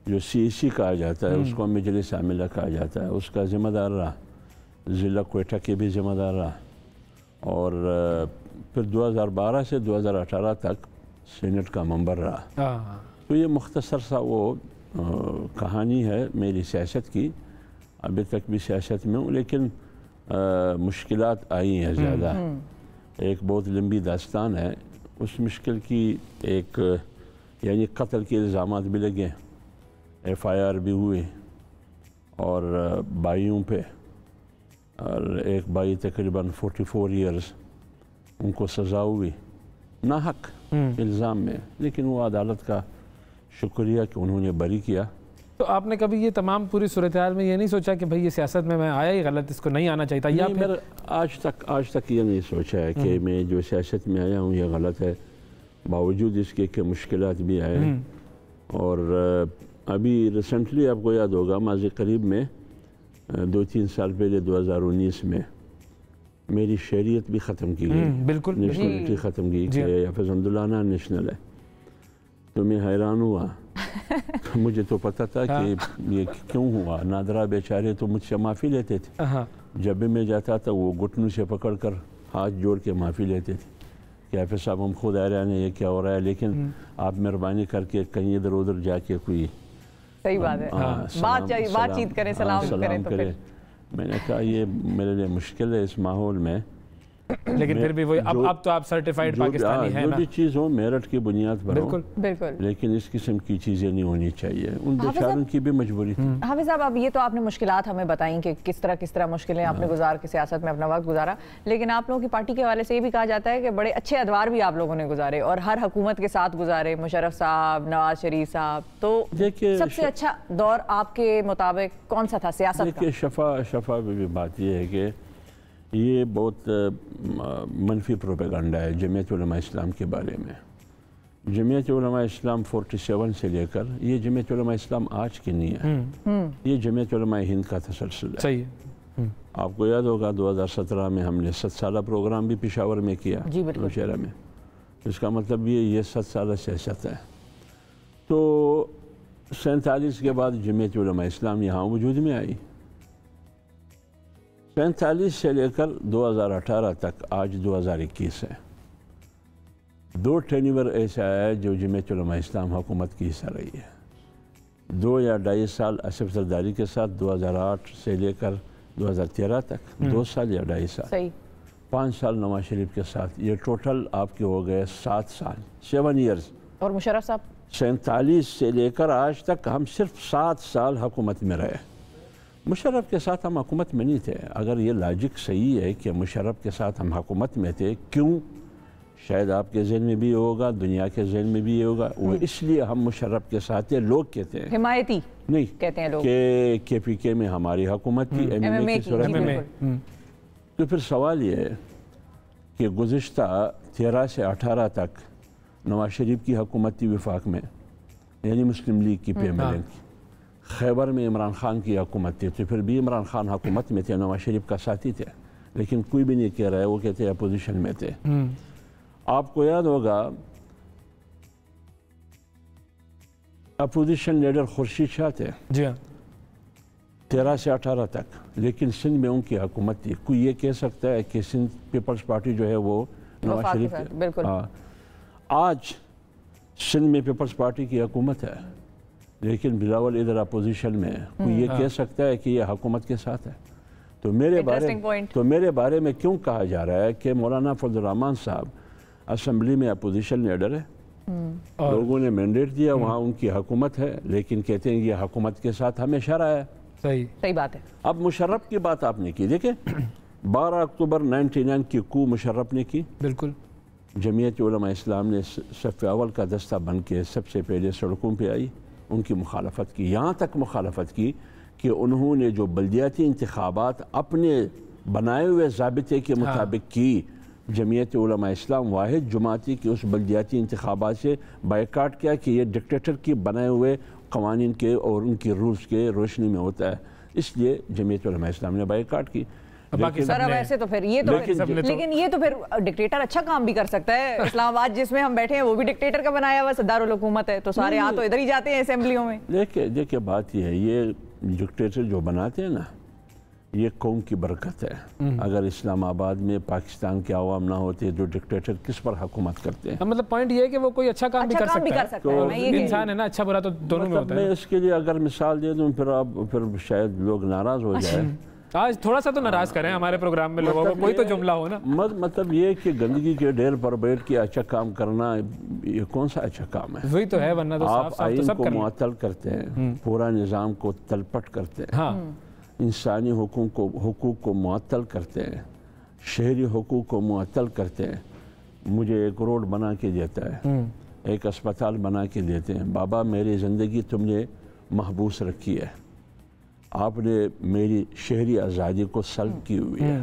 جو CEC کہا جاتا ہے اس کو مجلس عاملہ کہا جاتا ہے, اس کا ذمہ دار رہا. ضلع کوئٹہ کے بھی ذمہ دار رہا. اور پھر 2012 سے 2018 تک سینٹ کا ممبر رہا. تو یہ مختصر سا وہ کہانی ہے میری سیاست کی. ابھی تک بھی سیاست میں ہوں لیکن مشکلات آئی ہیں زیادہ. ایک بہت لمبی داستان ہے. اس مشکل کی ایک یعنی قتل کے الزامات بھی لگے, FIR بھی ہوئے اور بائیوں پہ, اور ایک بائی تقریباً 44 ایئرز ان کو سزا ہوئی ناحق الزام میں. لیکن وہ عدالت کا شکریہ کہ انہوں نے بری کیا. تو آپ نے کبھی یہ تمام پوری صورتحال میں یہ نہیں سوچا کہ بھئی یہ سیاست میں آیا ہی غلط, اس کو نہیں آنا چاہیے تھا؟ یا پھر آج تک یہ نہیں سوچا ہے کہ میں جو سیاست میں آیا ہوں یہ غلط ہے, باوجود اس کے کہ مشکلات بھی آئے. اور ابھی ریسنٹلی آپ کو یاد ہوگا ماضی قریب میں 2-3 سال پہلے 2019 میں میری شہریت بھی ختم کی گئی. بالکل. نیشنلٹی ختم کی کہ فضلانہ نیشنل ہے. تو میں حیران ہوا. مجھے تو پتہ تھا کہ یہ کیوں ہوا. نادرہ بیچارے تو مجھ سے معافی لیتے تھے. جب بھی میں جاتا تھا وہ گھٹنوں سے پکڑ کر ہاتھ جوڑ کے معافی لیتے تھے کہ حافظ صاحب ہم خود حیران ہیں یہ کیا ہو رہا ہے, لیکن آپ مہربانی کر کے کہیں ادھر ادھر جا کے کوئی صحیح بات ہے بات چیت کریں, سلام کریں. میں نے کہا یہ میرے لیے مشکل ہے اس ماحول میں. لیکن پھر بھی وہ اب تو آپ سرٹیفائیڈ پاکستانی ہیں نا. جو بھی چیز ہو میرٹ کی بنیاد پر ہو, بالکل, لیکن اس قسم کی چیزیں نہیں ہونی چاہیے. ان بیچاروں کی بھی مجبوری تھی. حافظ صاحب اب یہ تو آپ نے مشکلات ہمیں بتائیں کہ کس طرح مشکلیں آپ نے گزار کے سیاست میں اپنا وقت گزارا, لیکن آپ لوگوں کی پارٹی کے حوالے سے یہ بھی کہا جاتا ہے کہ بڑے اچھے ادوار بھی آپ لوگوں نے گزارے اور ہر حکومت کے ساتھ گزارے. مشرف صاحب, نواز شریف صاحب, تو سب سے اچھا دور آپ کے مطابق کون سا تھا سیاست کا؟ شفا بھی بات یہ ہے کہ یہ بہت منفی پروپیگنڈا ہے جمعیت علماء اسلام کے بارے میں. جمعیت علماء اسلام 47 سے لے کر یہ جمعیت علماء اسلام آج کی نہیں ہے, یہ جمعیت علماء ہند کا تسلسل ہے. صحیح. آپ کو یاد ہوگا 2017 میں ہم نے 7 سالہ پروگرام بھی پشاور میں کیا, نوشہرہ میں. اس کا مطلب یہ 7 سالہ سیاست ہے. تو 47 کے بعد جمعیت علماء اسلام یہاں وجود میں آئی. 45 سے لے کر 2018 تک آج 2021 ہے. 2 ٹینیور ایسا ہے جو جمعیت علماء اسلام حکومت کی حصہ رہی ہے. 2 یا 2.5 سال اسف زرداری کے ساتھ 2008 سے لے کر 2013 تک 2 سال یا 2.5 سال. 5 سال نواز شریف کے ساتھ، یہ ٹوٹل آپ کے ہو گئے 7 سال، 7 ایئرز. اور مشرف صاحب 47 سے لے کر آج تک ہم صرف 7 سال حکومت میں رہے. مشرف کے ساتھ ہم حکومت میں نہیں تھے. اگر یہ لاجک صحیح ہے کہ مشرف کے ساتھ ہم حکومت میں تھے، کیوں؟ شاید آپ کے ذہن میں بھی ہوگا، دنیا کے ذہن میں بھی ہوگا. وہ اس لیے ہم مشرف کے ساتھ تھے. لوگ کہتے ہیں حمایتی نہیں کہتے ہیں لوگ کہ کے پی کے میں ہماری حکومت تھی، MMA کی صورت میں. تو پھر سوال یہ ہے کہ گزشتہ 13 سے 18 تک نواز شریف کی حکومت تھی وفاق میں، یعنی مسلم لیگ کی PMLN کی. خیبر میں عمران خان کی حکومت تھی، تو پھر بھی عمران خان حکومت میں تھے، نواز شریف کا ساتھی تھے. لیکن کوئی بھی نہیں کہہ رہا ہے، وہ کہتے ہیں اپوزیشن میں تھے. آپ کو یاد ہوگا اپوزیشن لیڈر خورشید شاہ تھے. جی ہاں 13 سے 18 تک. لیکن سندھ میں ان کی حکومت تھی. کوئی یہ کہہ سکتا ہے کہ سندھ پیپلز پارٹی جو ہے وہ نواز شریف کی؟ بالکل. آج سندھ میں پیپلز پارٹی کی حکومت ہے، لیکن بلاول ادھر اپوزیشن میں ہے. کوئی یہ کہہ سکتا ہے کہ یہ حکومت کے ساتھ ہے؟ تو میرے بارے میں کیوں کہا جا رہا ہے کہ مولانا فضل الرحمان صاحب اسمبلی میں اپوزیشن لیڈر ہے، لوگوں نے مینڈیٹ دیا، وہاں ان کی حکومت ہے، لیکن کہتے ہیں یہ حکومت کے ساتھ ہمیشہ رہا ہے. صحیح بات ہے. اب مشرف کی بات آپ نے کی، دیکھیں 12 اکتوبر 99 کی کو مشرف نے کی. بالکل. جمعیت علماء اسلام نے صف اول کا دستہ بن کے سب سے پہلے سڑکوں پہ آئی، ان کی مخالفت کی. یہاں تک مخالفت کی کہ انہوں نے جو بلدیاتی انتخابات اپنے بنائے ہوئے ضابطے کے مطابق کی، جمعیت علماء اسلام واحد جماعتی کی اس بلدیاتی انتخابات سے بائیکاٹ کیا کہ یہ ڈکٹیٹر کی بنائے ہوئے قوانین کے اور ان کی رولز کے روشنی میں ہوتا ہے. اس لیے جمعیت علماء اسلام نے بائیکاٹ کی. ویسے تو پھر لیکن یہ تو پھر ڈکٹیٹر اچھا کام بھی کر سکتا ہے. اسلام آباد جس میں ہم بیٹھے ہیں وہ بھی ڈکٹیٹر کا بنایا ہوا دارالحکومت ہے، تو سارے ہاں تو ادھر ہی جاتے ہیں اسمبلیوں میں. دیکھیں بات یہ ہے، یہ ڈکٹیٹر جو بناتے ہیں نا، یہ قوم کی برکت ہے. اگر اسلام آباد میں پاکستان کے عوام نہ ہوتے تو ڈکٹیٹر کس پر حکومت کرتے ہیں؟ مطلب پوائنٹ یہ ہے کہ وہ کوئی اچھا کام بھی کر سکتا ہے. انسان ہے نا، اچھا برا تو دونوں میں ہوتا ہے. میں اس کے لیے اگر مثال دے دوں پھر شاید لوگ ناراض ہو جائیں. آج تھوڑا سا تو ناراض کریں ہمارے پروگرام میں لوگوں کو، کوئی تو جملہ ہو نا. مطلب یہ کہ گندگی کے ڈھیر پر بیٹھ کے اچھا کام کرنا، یہ کون سا اچھا کام ہے؟ وہی تو ہے، ورنہ تو آپ آئین کو معطل کرتے ہیں، پورا نظام کو تلپٹ کرتے ہیں، انسانی حقوق کو معطل کرتے ہیں، شہری حقوق کو معطل کرتے ہیں. مجھے ایک روڈ بنا کے دیتا ہے، ایک اسپتال بنا کے دیتے ہیں. بابا میری زندگی تم نے محبوس رکھی ہے، آپ نے میری شہری آزادی کو سلب کی ہوئی ہے،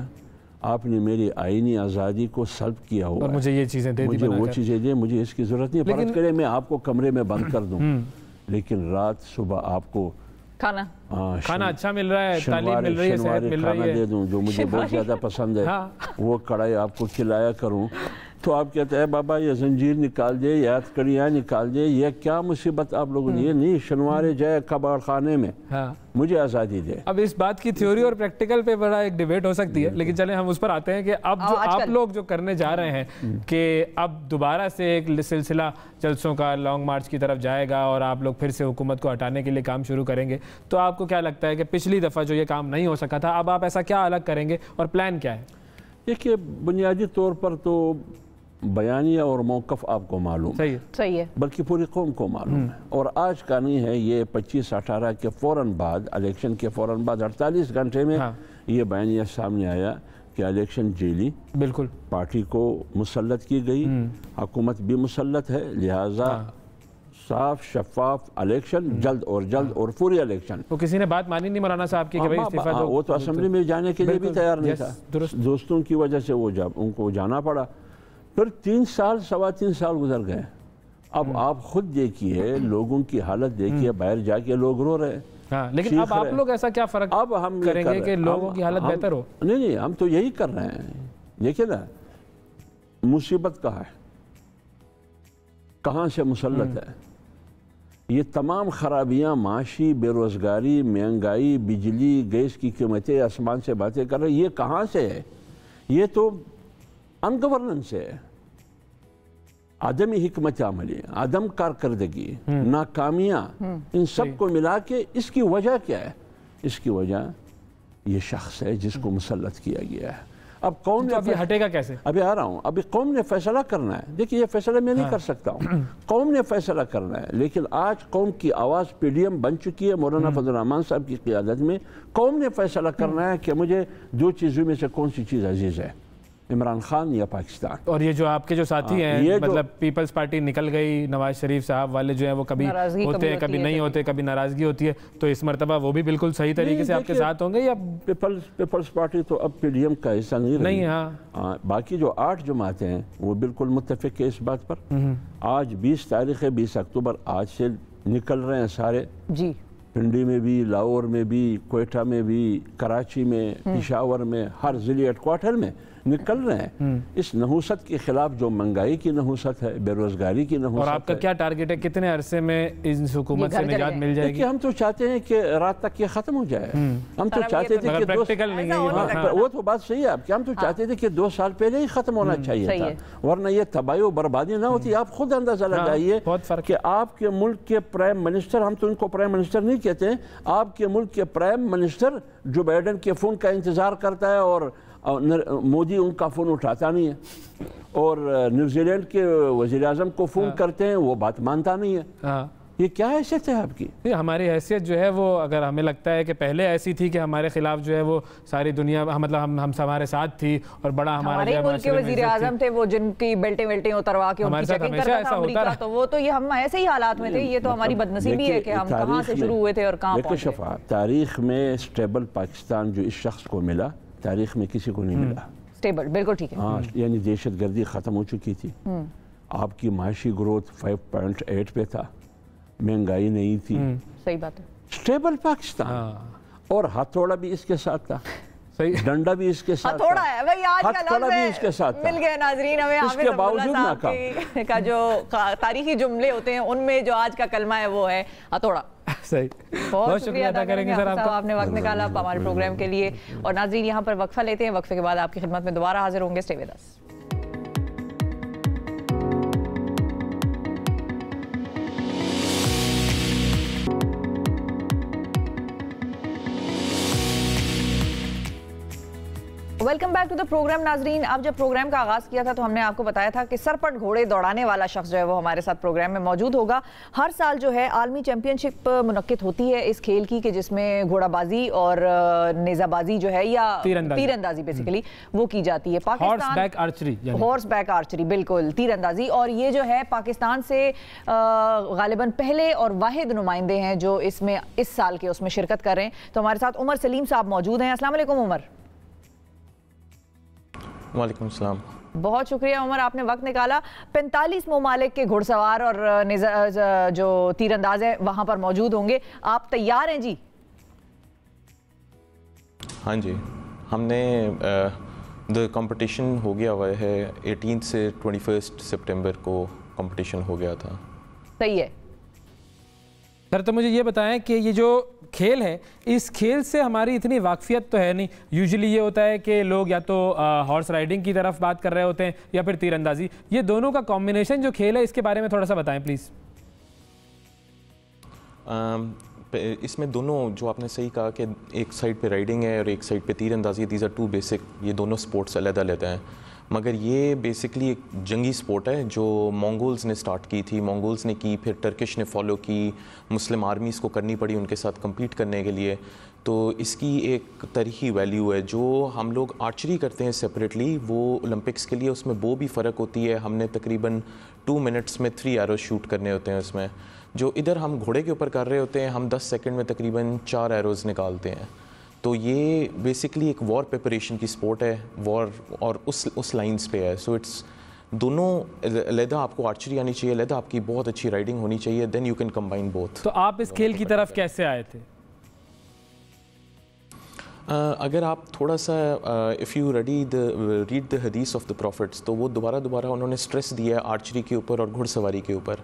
آپ نے میری آئینی آزادی کو سلب کیا ہوا ہے. مجھے یہ چیزیں دے دی، مجھے وہ چیزیں دیں، مجھے اس کی ضرورت نہیں. فرض کرے میں آپ کو کمرے میں بند کر دوں، لیکن رات صبح آپ کو کھانا اچھا مل رہا ہے، تعلیم مل رہی ہے، صحت مل رہی ہے، دے دوں جو مجھے بہت زیادہ پسند ہے، وہ کڑھائی آپ کو کھلایا کروں، تو آپ کہتے ہیں بابا یہ زنجیر نکال دے، یہ ہتھکڑیاں نکال دے، یہ کیا مصیبت آپ لوگوں نے. یہ نہیں، شنوارے جائے کباڑ خانے میں، مجھے آزادی دے. اب اس بات کی تھیوری اور پریکٹیکل پہ بڑا ایک ڈیبیٹ ہو سکتی ہے، لیکن چلیں ہم اس پر آتے ہیں کہ اب جو آپ لوگ جو کرنے جا رہے ہیں کہ اب دوبارہ سے ایک سلسلہ جلسوں کا لانگ مارچ کی طرف جائے گا اور آپ لوگ پھر سے حکومت کو ہٹانے کے لیے کام شروع کریں گے، تو آپ کو کیا لگتا ہے کہ پچھلی دفعہ جو یہ کام نہیں ہو سکا تھا، اب آپ ایسا کیا الگ کریں گے اور پلان کیا ہے؟ دیکھیے بنیادی طور پر تو بیانیہ اور موقف آپ کو معلوم صحیح ہے، بلکہ پوری قوم کو معلوم ہے. اور آج کا نہیں ہے، یہ 25/18 کے فوراً بعد، الیکشن کے فوراً بعد 48 گھنٹے میں یہ بیانیہ سامنے آیا کہ الیکشن جیلی، بالکل پارٹی کو مسلط کی گئی، حکومت بھی مسلط ہے، لہٰذا صاف شفاف الیکشن، جلد اور پوری الیکشن. تو کسی نے بات مانی نہیں مولانا صاحب کی کہ بھائی استعفیٰ دو؟ وہ تو اسمبلی میں جانے کے لیے بھی تیار نہیں تھا، دوستوں کی وجہ سے ان کو جانا پڑا. پھر 3 سال 3.25 سال گزر گئے. اب آپ خود دیکھیے، لوگوں کی حالت دیکھیے، باہر جا کے لوگ رو رہے. لیکن اب آپ لوگ ایسا کیا فرق کریں گے کہ لوگوں کی حالت بہتر ہو؟ نہیں، ہم تو یہی کر رہے ہیں. دیکھیں نا، مصیبت کہاں ہے، کہاں سے مسلط ہے. یہ تمام خرابیاں، معاشی، بے روزگاری، مہنگائی، بجلی، گیس کی قیمتیں آسمان سے باتیں کر رہے ہیں، یہ کہاں سے ہے؟ یہ تو ان گورننس ہے، عدم حکمت عملی، عدم کارکردگی، ناکامیاں، ان سب کو ملا کے اس کی وجہ کیا ہے؟ اس کی وجہ یہ شخص ہے جس کو مسلط کیا گیا ہے. اب قوم نے ابھی ہٹے گا کیسے؟ ابھی آ رہا ہوں. ابھی قوم نے فیصلہ کرنا ہے. دیکھیے یہ فیصلہ میں نہیں کر سکتا ہوں, قوم نے فیصلہ کرنا ہے. لیکن آج قوم کی آواز پی ڈی ایم بن چکی ہے مولانا فضل الرحمان صاحب کی قیادت میں. قوم نے فیصلہ کرنا ہے کہ مجھے دو چیزوں میں سے کون سی چیز عزیز ہے, عمران خان یا پاکستان. اور یہ جو آپ کے جو ساتھی ہیں, مطلب پیپلز پارٹی نکل گئی, نواز شریف صاحب والے جو ہیں وہ کبھی ہوتے ہیں کبھی نہیں ہوتے, کبھی ناراضگی ہوتی ہے, تو اس مرتبہ وہ بھی بالکل صحیح طریقے سے آپ کے ساتھ ہوں گے یا پیپلز پارٹی تو اب پی ڈی ایم کا حصہ نہیں رہی. ہاں باقی جو 8 جماعتیں ہیں وہ بالکل متفق ہے اس بات پر. آج 20 تاریخ ہے, 20 اکتوبر, آج سے نکل رہے ہیں سارے جی, پنڈی میں بھی, لاہور میں بھی, کوئٹہ میں بھی, کراچی میں, پشاور میں, ہر ضلع ہیڈ کوارٹر میں نکل رہے ہیں اس نحوست کے خلاف جو مہنگائی کی نحوست ہے, بے روزگاری کی نحوست ہے. اور آپ کا کیا ٹارگٹ ہے, کتنے عرصے میں اس حکومت سے نجات مل جائے گی؟ ہم تو چاہتے ہیں کہ رات تک یہ ختم ہو جائے. ہم تو چاہتے تھے کہ پریکٹیکل نہیں ہے, وہ تو بات صحیح ہے آپ کی, ہم تو چاہتے تھے کہ 2 سال پہلے ہی ختم ہونا چاہیے تھا, ورنہ یہ تباہی و بربادی نہ ہوتی. آپ خود اندازہ لگائیے کہ آپ کے ملک کے پرائم منسٹر, ہم تو ان کو پرائم منسٹر نہیں کہتے ہیں, آپ کے ملک کے پرائم منسٹر جو بائیڈن کے فون کا انتظار کرتا ہے اور مودی ان کا فون اٹھاتا نہیں ہے, اور نیوزی لینڈ کے وزیر اعظم کو فون کرتے ہیں وہ بات مانتا نہیں ہے. یہ کیا حیثیت ہے آپ کی؟ ہماری حیثیت جو ہے وہ, اگر ہمیں لگتا ہے کہ پہلے ایسی تھی کہ ہمارے خلاف جو ہے وہ ساری دنیا مطلب ہم ہمارے ساتھ تھی اور بڑا ہمارے ملک کے وزیر اعظم تھے وہ جن کی بیلٹیں اتروا کے ان کی چیکنگ کرتا تھا امریکہ, تو وہ تو یہ ہم ایسے ہی حالات میں تھے. یہ تو ہماری بدنصیبی ہے کہ ہم کہاں سے شروع ہوئے تھے اور کہاں پہنچے. شفا تاریخ میں سٹیبل پاکستان جو اس شخص کو ملا, تاریخ میں کسی کو نہیں ملا. سٹیبل, بالکل ٹھیک ہے. ہاں یعنی دہشت گردی ختم ہو چکی تھی, آپ کی معاشی گروتھ 5.8 پہ تھا, مہنگائی نہیں تھی. صحیح بات ہے. سٹیبل پاکستان, اور ہتھوڑا بھی اس کے ساتھ تھا, ڈنڈا بھی اس کے ساتھ, ہتھوڑا ہے بھائی, آج کا لفظ بھی اس کے ساتھ مل گئے ناظرین ہمیں. حافظ عبداللہ صاحب کا جو تاریخی جملے ہوتے ہیں ان میں جو آج کا کلمہ ہے وہ ہے ہتھوڑا. صحیح, بہت شکریہ ادا کریں گے سر آپ نے وقت نکالا ہمارے پروگرام کے لیے. اور ناظرین یہاں پر وقفہ لیتے ہیں, وقفے کے بعد آپ کی خدمت میں دوبارہ حاضر ہوں گے. Stay with us. Welcome back to the programme. ناظرین اب جب پروگرام کا آغاز کیا تھا تو ہم نے آپ کو بتایا تھا کہ سرپٹ گھوڑے دوڑانے والا شخص جو ہے وہ ہمارے ساتھ پروگرام میں موجود ہوگا. ہر سال جو ہے عالمی چیمپئن شپ منعقد ہوتی ہے اس کھیل کی, کہ جس میں گھوڑا بازی اور نیزہ بازی جو ہے یا تیر اندازی بیسیکلی وہ کی جاتی ہے. Horseback archery, horseback archery, بالکل تیر اندازی. اور یہ جو ہے پاکستان سے غالباً پہلے اور واحد نمائندے ہیں جو اس میں اس سال کے اس میں شرکت کر رہے ہیں. تو ہمارے ساتھ عمر سلیم صاحب موجود ہیں. السلام علیکم عمر. وعلیکم السلام. بہت شکریہ عمر, آپ نے وقت نکالا. 45 ممالک کے گھڑ سوار اور جو تیر انداز ہے وہاں پر موجود ہوں گے. آپ تیار ہیں جی؟ ہاں جی, ہم نے کمپٹیشن ہو گیا ہوا ہے 18 سے 21 سپٹمبر کو کمپٹیشن ہو گیا تھا. صحیح ہے سر. تو مجھے یہ بتائیں کہ یہ جو کھیل ہے, اس کھیل سے ہماری اتنی واقفیت تو ہے نہیں. یوزلی یہ ہوتا ہے کہ لوگ یا تو ہارس رائڈنگ کی طرف بات کر رہے ہوتے ہیں یا پھر تیر اندازی. یہ دونوں کا کمبینیشن جو کھیل ہے اس کے بارے میں تھوڑا سا بتائیں پلیز. اس میں دونوں جو آپ نے صحیح کہا کہ ایک سائڈ پہ رائڈنگ ہے اور ایک سائڈ پہ تیر اندازی ہے. دیز آر 2 بیسک, یہ دونوں سپورٹس علیحدہ علیحدہ ہیں, مگر یہ بیسکلی ایک جنگی سپورٹ ہے جو مونگولز نے سٹارٹ کی تھی. مونگولز نے کی, پھر ٹرکش نے فالو کی, مسلم آرمیز کو کرنی پڑی ان کے ساتھ کمپیٹ کرنے کے لیے. تو اس کی ایک تاریخی ویلیو ہے. جو ہم لوگ آرچری کرتے ہیں سپریٹلی وہ اولمپکس کے لیے, اس میں وہ بھی فرق ہوتی ہے. ہم نے تقریباً 2 منٹس میں 3 ایروز شوٹ کرنے ہوتے ہیں اس میں. جو ادھر ہم گھوڑے کے اوپر کر رہے ہوتے ہیں ہم 10 سیکنڈ میں تقریباً 4 ایروز نکالتے ہیں. تو یہ بیسکلی ایک وار پریپریشن کی سپورٹ ہے, وار اور اس لائنز پہ ہے. سو اٹس دونوں علیحدہ آپ کو آرچری آنی چاہیے, علیحدہ آپ کی بہت اچھی رائڈنگ ہونی چاہیے, then you can combine both. تو آپ اس کھیل کی طرف کیسے آئے تھے؟ اگر آپ تھوڑا سا اف یو ریڈ دا حدیث آف دا پروفٹس, تو وہ دوبارہ انہوں نے سٹریس دیا ہے آرچری کے اوپر اور گھڑ سواری کے اوپر.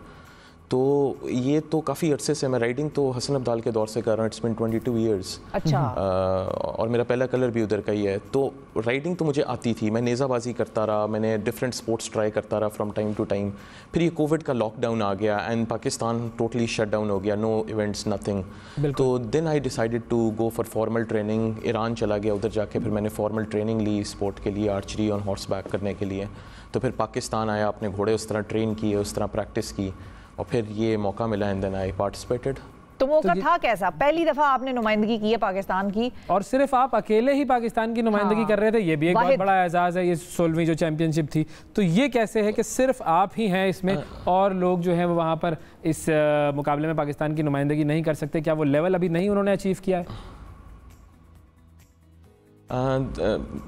تو یہ تو کافی عرصے سے میں رائڈنگ تو حسن عبدال کے دور سے کر رہا ہوں, اٹس بین 22 ایئرس. اچھا. اور میرا پہلا کلر بھی ادھر کا ہی ہے. تو رائڈنگ تو مجھے آتی تھی, میں نیزہ بازی کرتا رہا, میں نے ڈفرینٹ اسپورٹس ٹرائی کرتا رہا فرام ٹائم ٹو ٹائم. پھر یہ کووڈ کا لاک ڈاؤن آ گیا and Pakistan totally shut down ہو گیا, نو ایونٹس نتھنگ. تو then I decided to go for formal training. Iran چلا گیا, ادھر جا کے پھر میں نے فارمل ٹریننگ لی اسپورٹ کے لیے, آرچری آن ہارس بیک کرنے کے لیے. تو پھر پاکستان آیا, اپنے گھوڑے اس طرح ٹرین کیے, اس طرح پریکٹس کی, اور پھر یہ موقع ملا اینڈ دین آئی پارٹیسپیٹڈ. تو موقع تھا کیسا؟ پہلی دفعہ آپ نے نمائندگی کی ہے پاکستان کی, اور صرف آپ اکیلے ہی پاکستان کی نمائندگی کر رہے تھے, یہ بھی ایک بہت بڑا اعزاز ہے. یہ 16ویں جو چیمپئن شپ تھی, تو یہ کیسے ہے کہ صرف آپ ہی ہیں اس میں اور لوگ جو ہیں وہ وہاں پر اس مقابلے میں پاکستان کی نمائندگی نہیں کر سکتے؟ کیا وہ لیول ابھی نہیں انہوں نے اچیو کیا ہے؟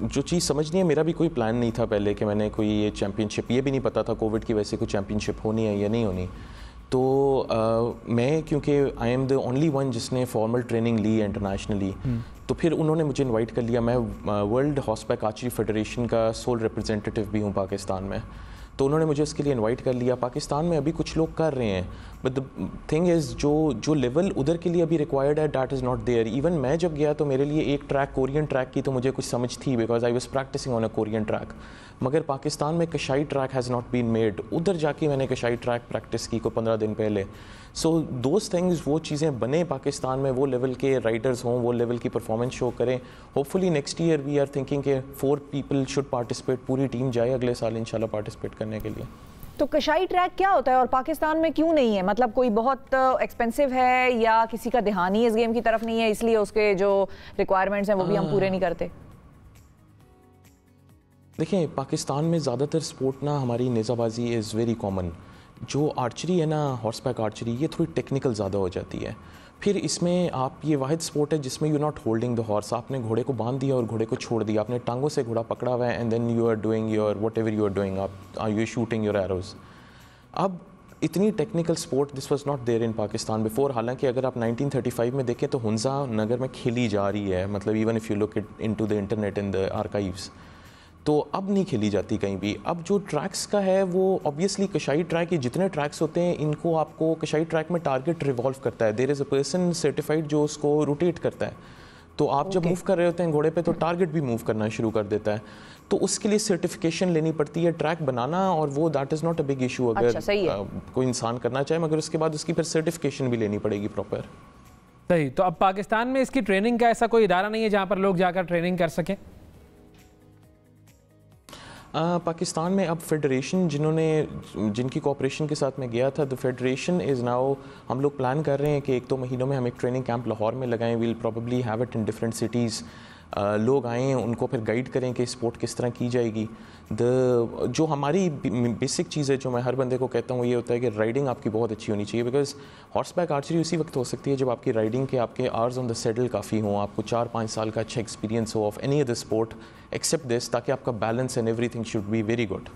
جو چیز سمجھنی ہے, میرا بھی کوئی پلان نہیں تھا پہلے کہ میں نے کوئی یہ چیمپئن شپ, یہ بھی نہیں پتا تھا کووڈ کی وجہ سے کوئی چیمپئن شپ ہونی ہے یا نہیں ہونی. تو میں کیونکہ I am the only one جس نے فارمل ٹریننگ لی انٹرنیشنلی, تو پھر انہوں نے مجھے انوائٹ کر لیا. میں world horseback archery federation کا سول ریپرزینٹیٹیو بھی ہوں پاکستان میں, تو انہوں نے مجھے اس کے لیے انوائٹ کر لیا. پاکستان میں ابھی کچھ لوگ کر رہے ہیں, بٹ دا تھنگ از جو لیول ادھر کے لیے ابھی ریکوائرڈ ہے that is not there. Even میں جب گیا تو میرے لیے ایک ٹریک کورین ٹریک کی تو مجھے کچھ سمجھ تھی, because I was practicing on a Korean track. مگر پاکستان میں کشائی track has not been made. ادھر جا کے میں نے کشائی ٹریک پریکٹس کی کو 15 دن پہلے. سو دوز تھنگز, وہ چیزیں بنے پاکستان میں, وہ لیول کے رائڈرز ہوں, وہ لیول کی پرفارمنس شو کریں. Hopefully next year we are thinking کہ 4 پیپل شوڈ پارٹیسپیٹ, پوری ٹیم جائے اگلے سال انشاءاللہ پارٹیسپیٹ کرنے کے لیے. تو کشائی ٹریک کیا ہوتا ہے اور پاکستان میں کیوں نہیں ہے؟ مطلب کوئی بہت ایکسپینسو ہے یا کسی کا دھیان ہی اس گیم کی طرف نہیں ہے, اس لیے اس کے جو ریکوائرمنٹس ہیں وہ بھی ہم پورے نہیں کرتے؟ دیکھیں, پاکستان میں زیادہ تر سپورٹ نا ہماری نیزہ بازی از ویری کامن. جو آرچری ہے نا, ہارس بیک آرچری, یہ تھوڑی ٹیکنیکل زیادہ ہو جاتی ہے. پھر اس میں آپ, یہ واحد سپورٹ ہے جس میں you not holding the horse. آپ نے گھوڑے کو باندھ دیا اور گھوڑے کو چھوڑ دیا, آپ نے ٹانگوں سے گھوڑا پکڑا ہوا ہے, and then you are doing your whatever you are doing, آپ یو شوٹنگ یور ایروز. اب اتنی technical support this was not there in Pakistan before. حالانکہ اگر آپ 1935 میں دیکھیں تو ہنزا نگر میں کھیلی جا رہی ہے, مطلب even if you look into the internet in the archives, تو اب نہیں کھیلی جاتی کہیں بھی. اب جو ٹریکس کا ہے وہ آبویسلی کشائی ٹریک, جتنے ٹریکس ہوتے ہیں ان کو آپ کو کشائی ٹریک میں ٹارگیٹ ریوالو کرتا ہے. دیر از اے پرسن سرٹیفائڈ جو اس کو روٹیٹ کرتا ہے. تو آپ جب موو کر رہے ہوتے ہیں گھوڑے پہ تو ٹارگیٹ بھی موو کرنا شروع کر دیتا ہے. تو اس کے لیے سرٹیفکیشن لینی پڑتی ہے ٹریک بنانا, اور وہ that is not a big issue اگر کوئی انسان کرنا چاہے, مگر اس کے بعد اس کی پھر سرٹیفکیشن بھی لینی پڑے گی پراپر. صحیح. تو اب پاکستان میں اس کی ٹریننگ کا ایسا کوئی ادارہ نہیں ہے جہاں پر لوگ جا کر ٹریننگ کر سکیں؟ پاکستان میں اب فیڈریشن جن کی کوآپریشن کے ساتھ میں گیا تھا, دا فیڈریشن از ناؤ, ہم لوگ پلان کر رہے ہیں کہ 1-2 مہینوں میں ہم ایک ٹریننگ کیمپ لاہور میں لگائیں. Well probably have it in different cities. لوگ آئیں, ان کو پھر گائیڈ کریں کہ اسپورٹ کس طرح کی جائے گی. جو ہماری بیسک چیز ہے جو میں ہر بندے کو کہتا ہوں, یہ ہوتا ہے کہ رائڈنگ آپ کی بہت اچھی ہونی چاہیے. بیکاز ہارس بیک آرچری اسی وقت ہو سکتی ہے جب آپ کی رائڈنگ کے آپ کے آرز آن دا سیڈل کافی ہوں, آپ کو 4-5 سال کا اچھا ایکسپیرینس ہو of any other sport except this, تاکہ آپ کا balance and everything should be very good.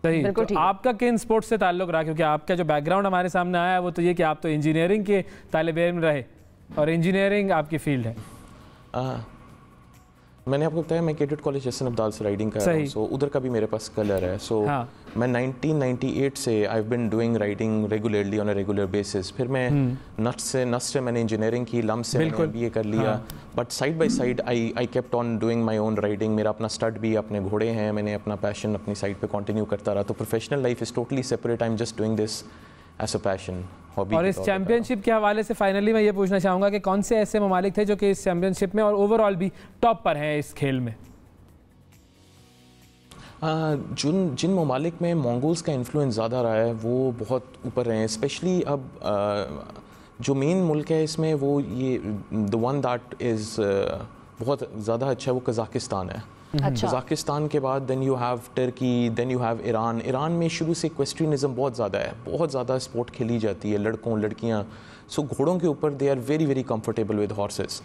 صحیح. تو آپ کا کن اسپورٹ سے تعلق رہا؟ کیونکہ آپ کا جو بیک گراؤنڈ ہمارے سامنے آیا ہے وہ تو یہ کہ آپ تو انجینئرنگ کے طالب علم رہے, اور انجینئرنگ آپ کی فیلڈ ہے. میں نے آپ کو بتایا میں کیڈٹ کالج حسن عبدال سے رائڈنگ کر رہا ہوں, سو ادھر کا بھی میرے پاس کلر ہے. سو میں 1998 سے I been doing riding regularly on a regular basis. پھر میں نس سے میں نے انجینئرنگ کی, لم سے میں نے BA کر لیا, but side by side I kept on doing my own riding. میرا اپنا اسٹڈ بھی, اپنے گھوڑے ہیں, میں نے اپنا پیشن اپنی سائڈ پہ کنٹینیو کرتا رہا. تو professional life is totally separate, I am just doing this as a passion. اور اس چیمپئن شپ کے حوالے سے فائنلی میں یہ پوچھنا چاہوں گا کہ کون سے ایسے ممالک تھے جو کہ اس چیمپئن شپ میں اور اوور آل بھی ٹاپ پر ہیں اس کھیل میں؟ جن ممالک میں مونگولز کا انفلوئنس زیادہ رہا ہے وہ بہت اوپر رہے ہیں. اسپیشلی اب جو مین ملک ہے اس میں, وہ یہ دا ون دیٹ از بہت زیادہ اچھا ہے, وہ قزاقستان ہے. قزاقستان کے بعد then you have Turkey, then you have Iran. Iran میں شروع سے ایکویسٹرینزم بہت زیادہ ہے, بہت زیادہ اسپورٹ کھیلی جاتی ہے, لڑکوں لڑکیاں. سو گھوڑوں کے اوپر they are very very comfortable with horses.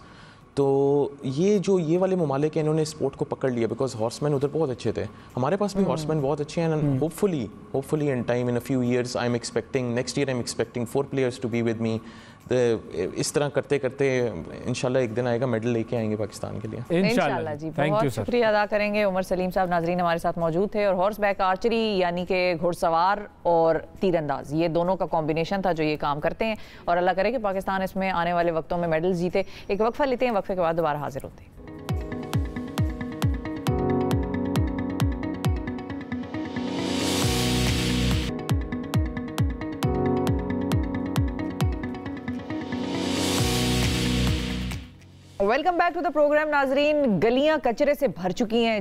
تو یہ والے ممالک ہیں, انہوں نے اسپورٹ کو پکڑ لیا بیکاز ہارس مین ادھر بہت اچھے تھے. ہمارے پاس بھی ہارس مین بہت اچھے ہیں. Hopefully in time, in a few years, I am expecting next year I am expecting 4 players to be with me. اس طرح کرتے کرتے انشاءاللہ ایک دن آئے گا میڈل لے کے آئیں گے پاکستان کے لیے انشاءاللہ جی. بہت شکریہ ادا کریں گے عمر سلیم صاحب. ناظرین ہمارے ساتھ موجود تھے. اور ہارس بیک آرچری یعنی کہ گھڑ سوار اور تیر انداز یہ دونوں کا کمبینیشن تھا جو یہ کام کرتے ہیں, اور اللہ کرے کہ پاکستان اس میں آنے والے وقتوں میں میڈل جیتے. ایک وقفہ لیتے ہیں, وقفے کے بعد دوبارہ حاضر ہوتے ہیں. Welcome back to the programme. ناظرین گلیاں کچرے سے بھر چکی ہیں,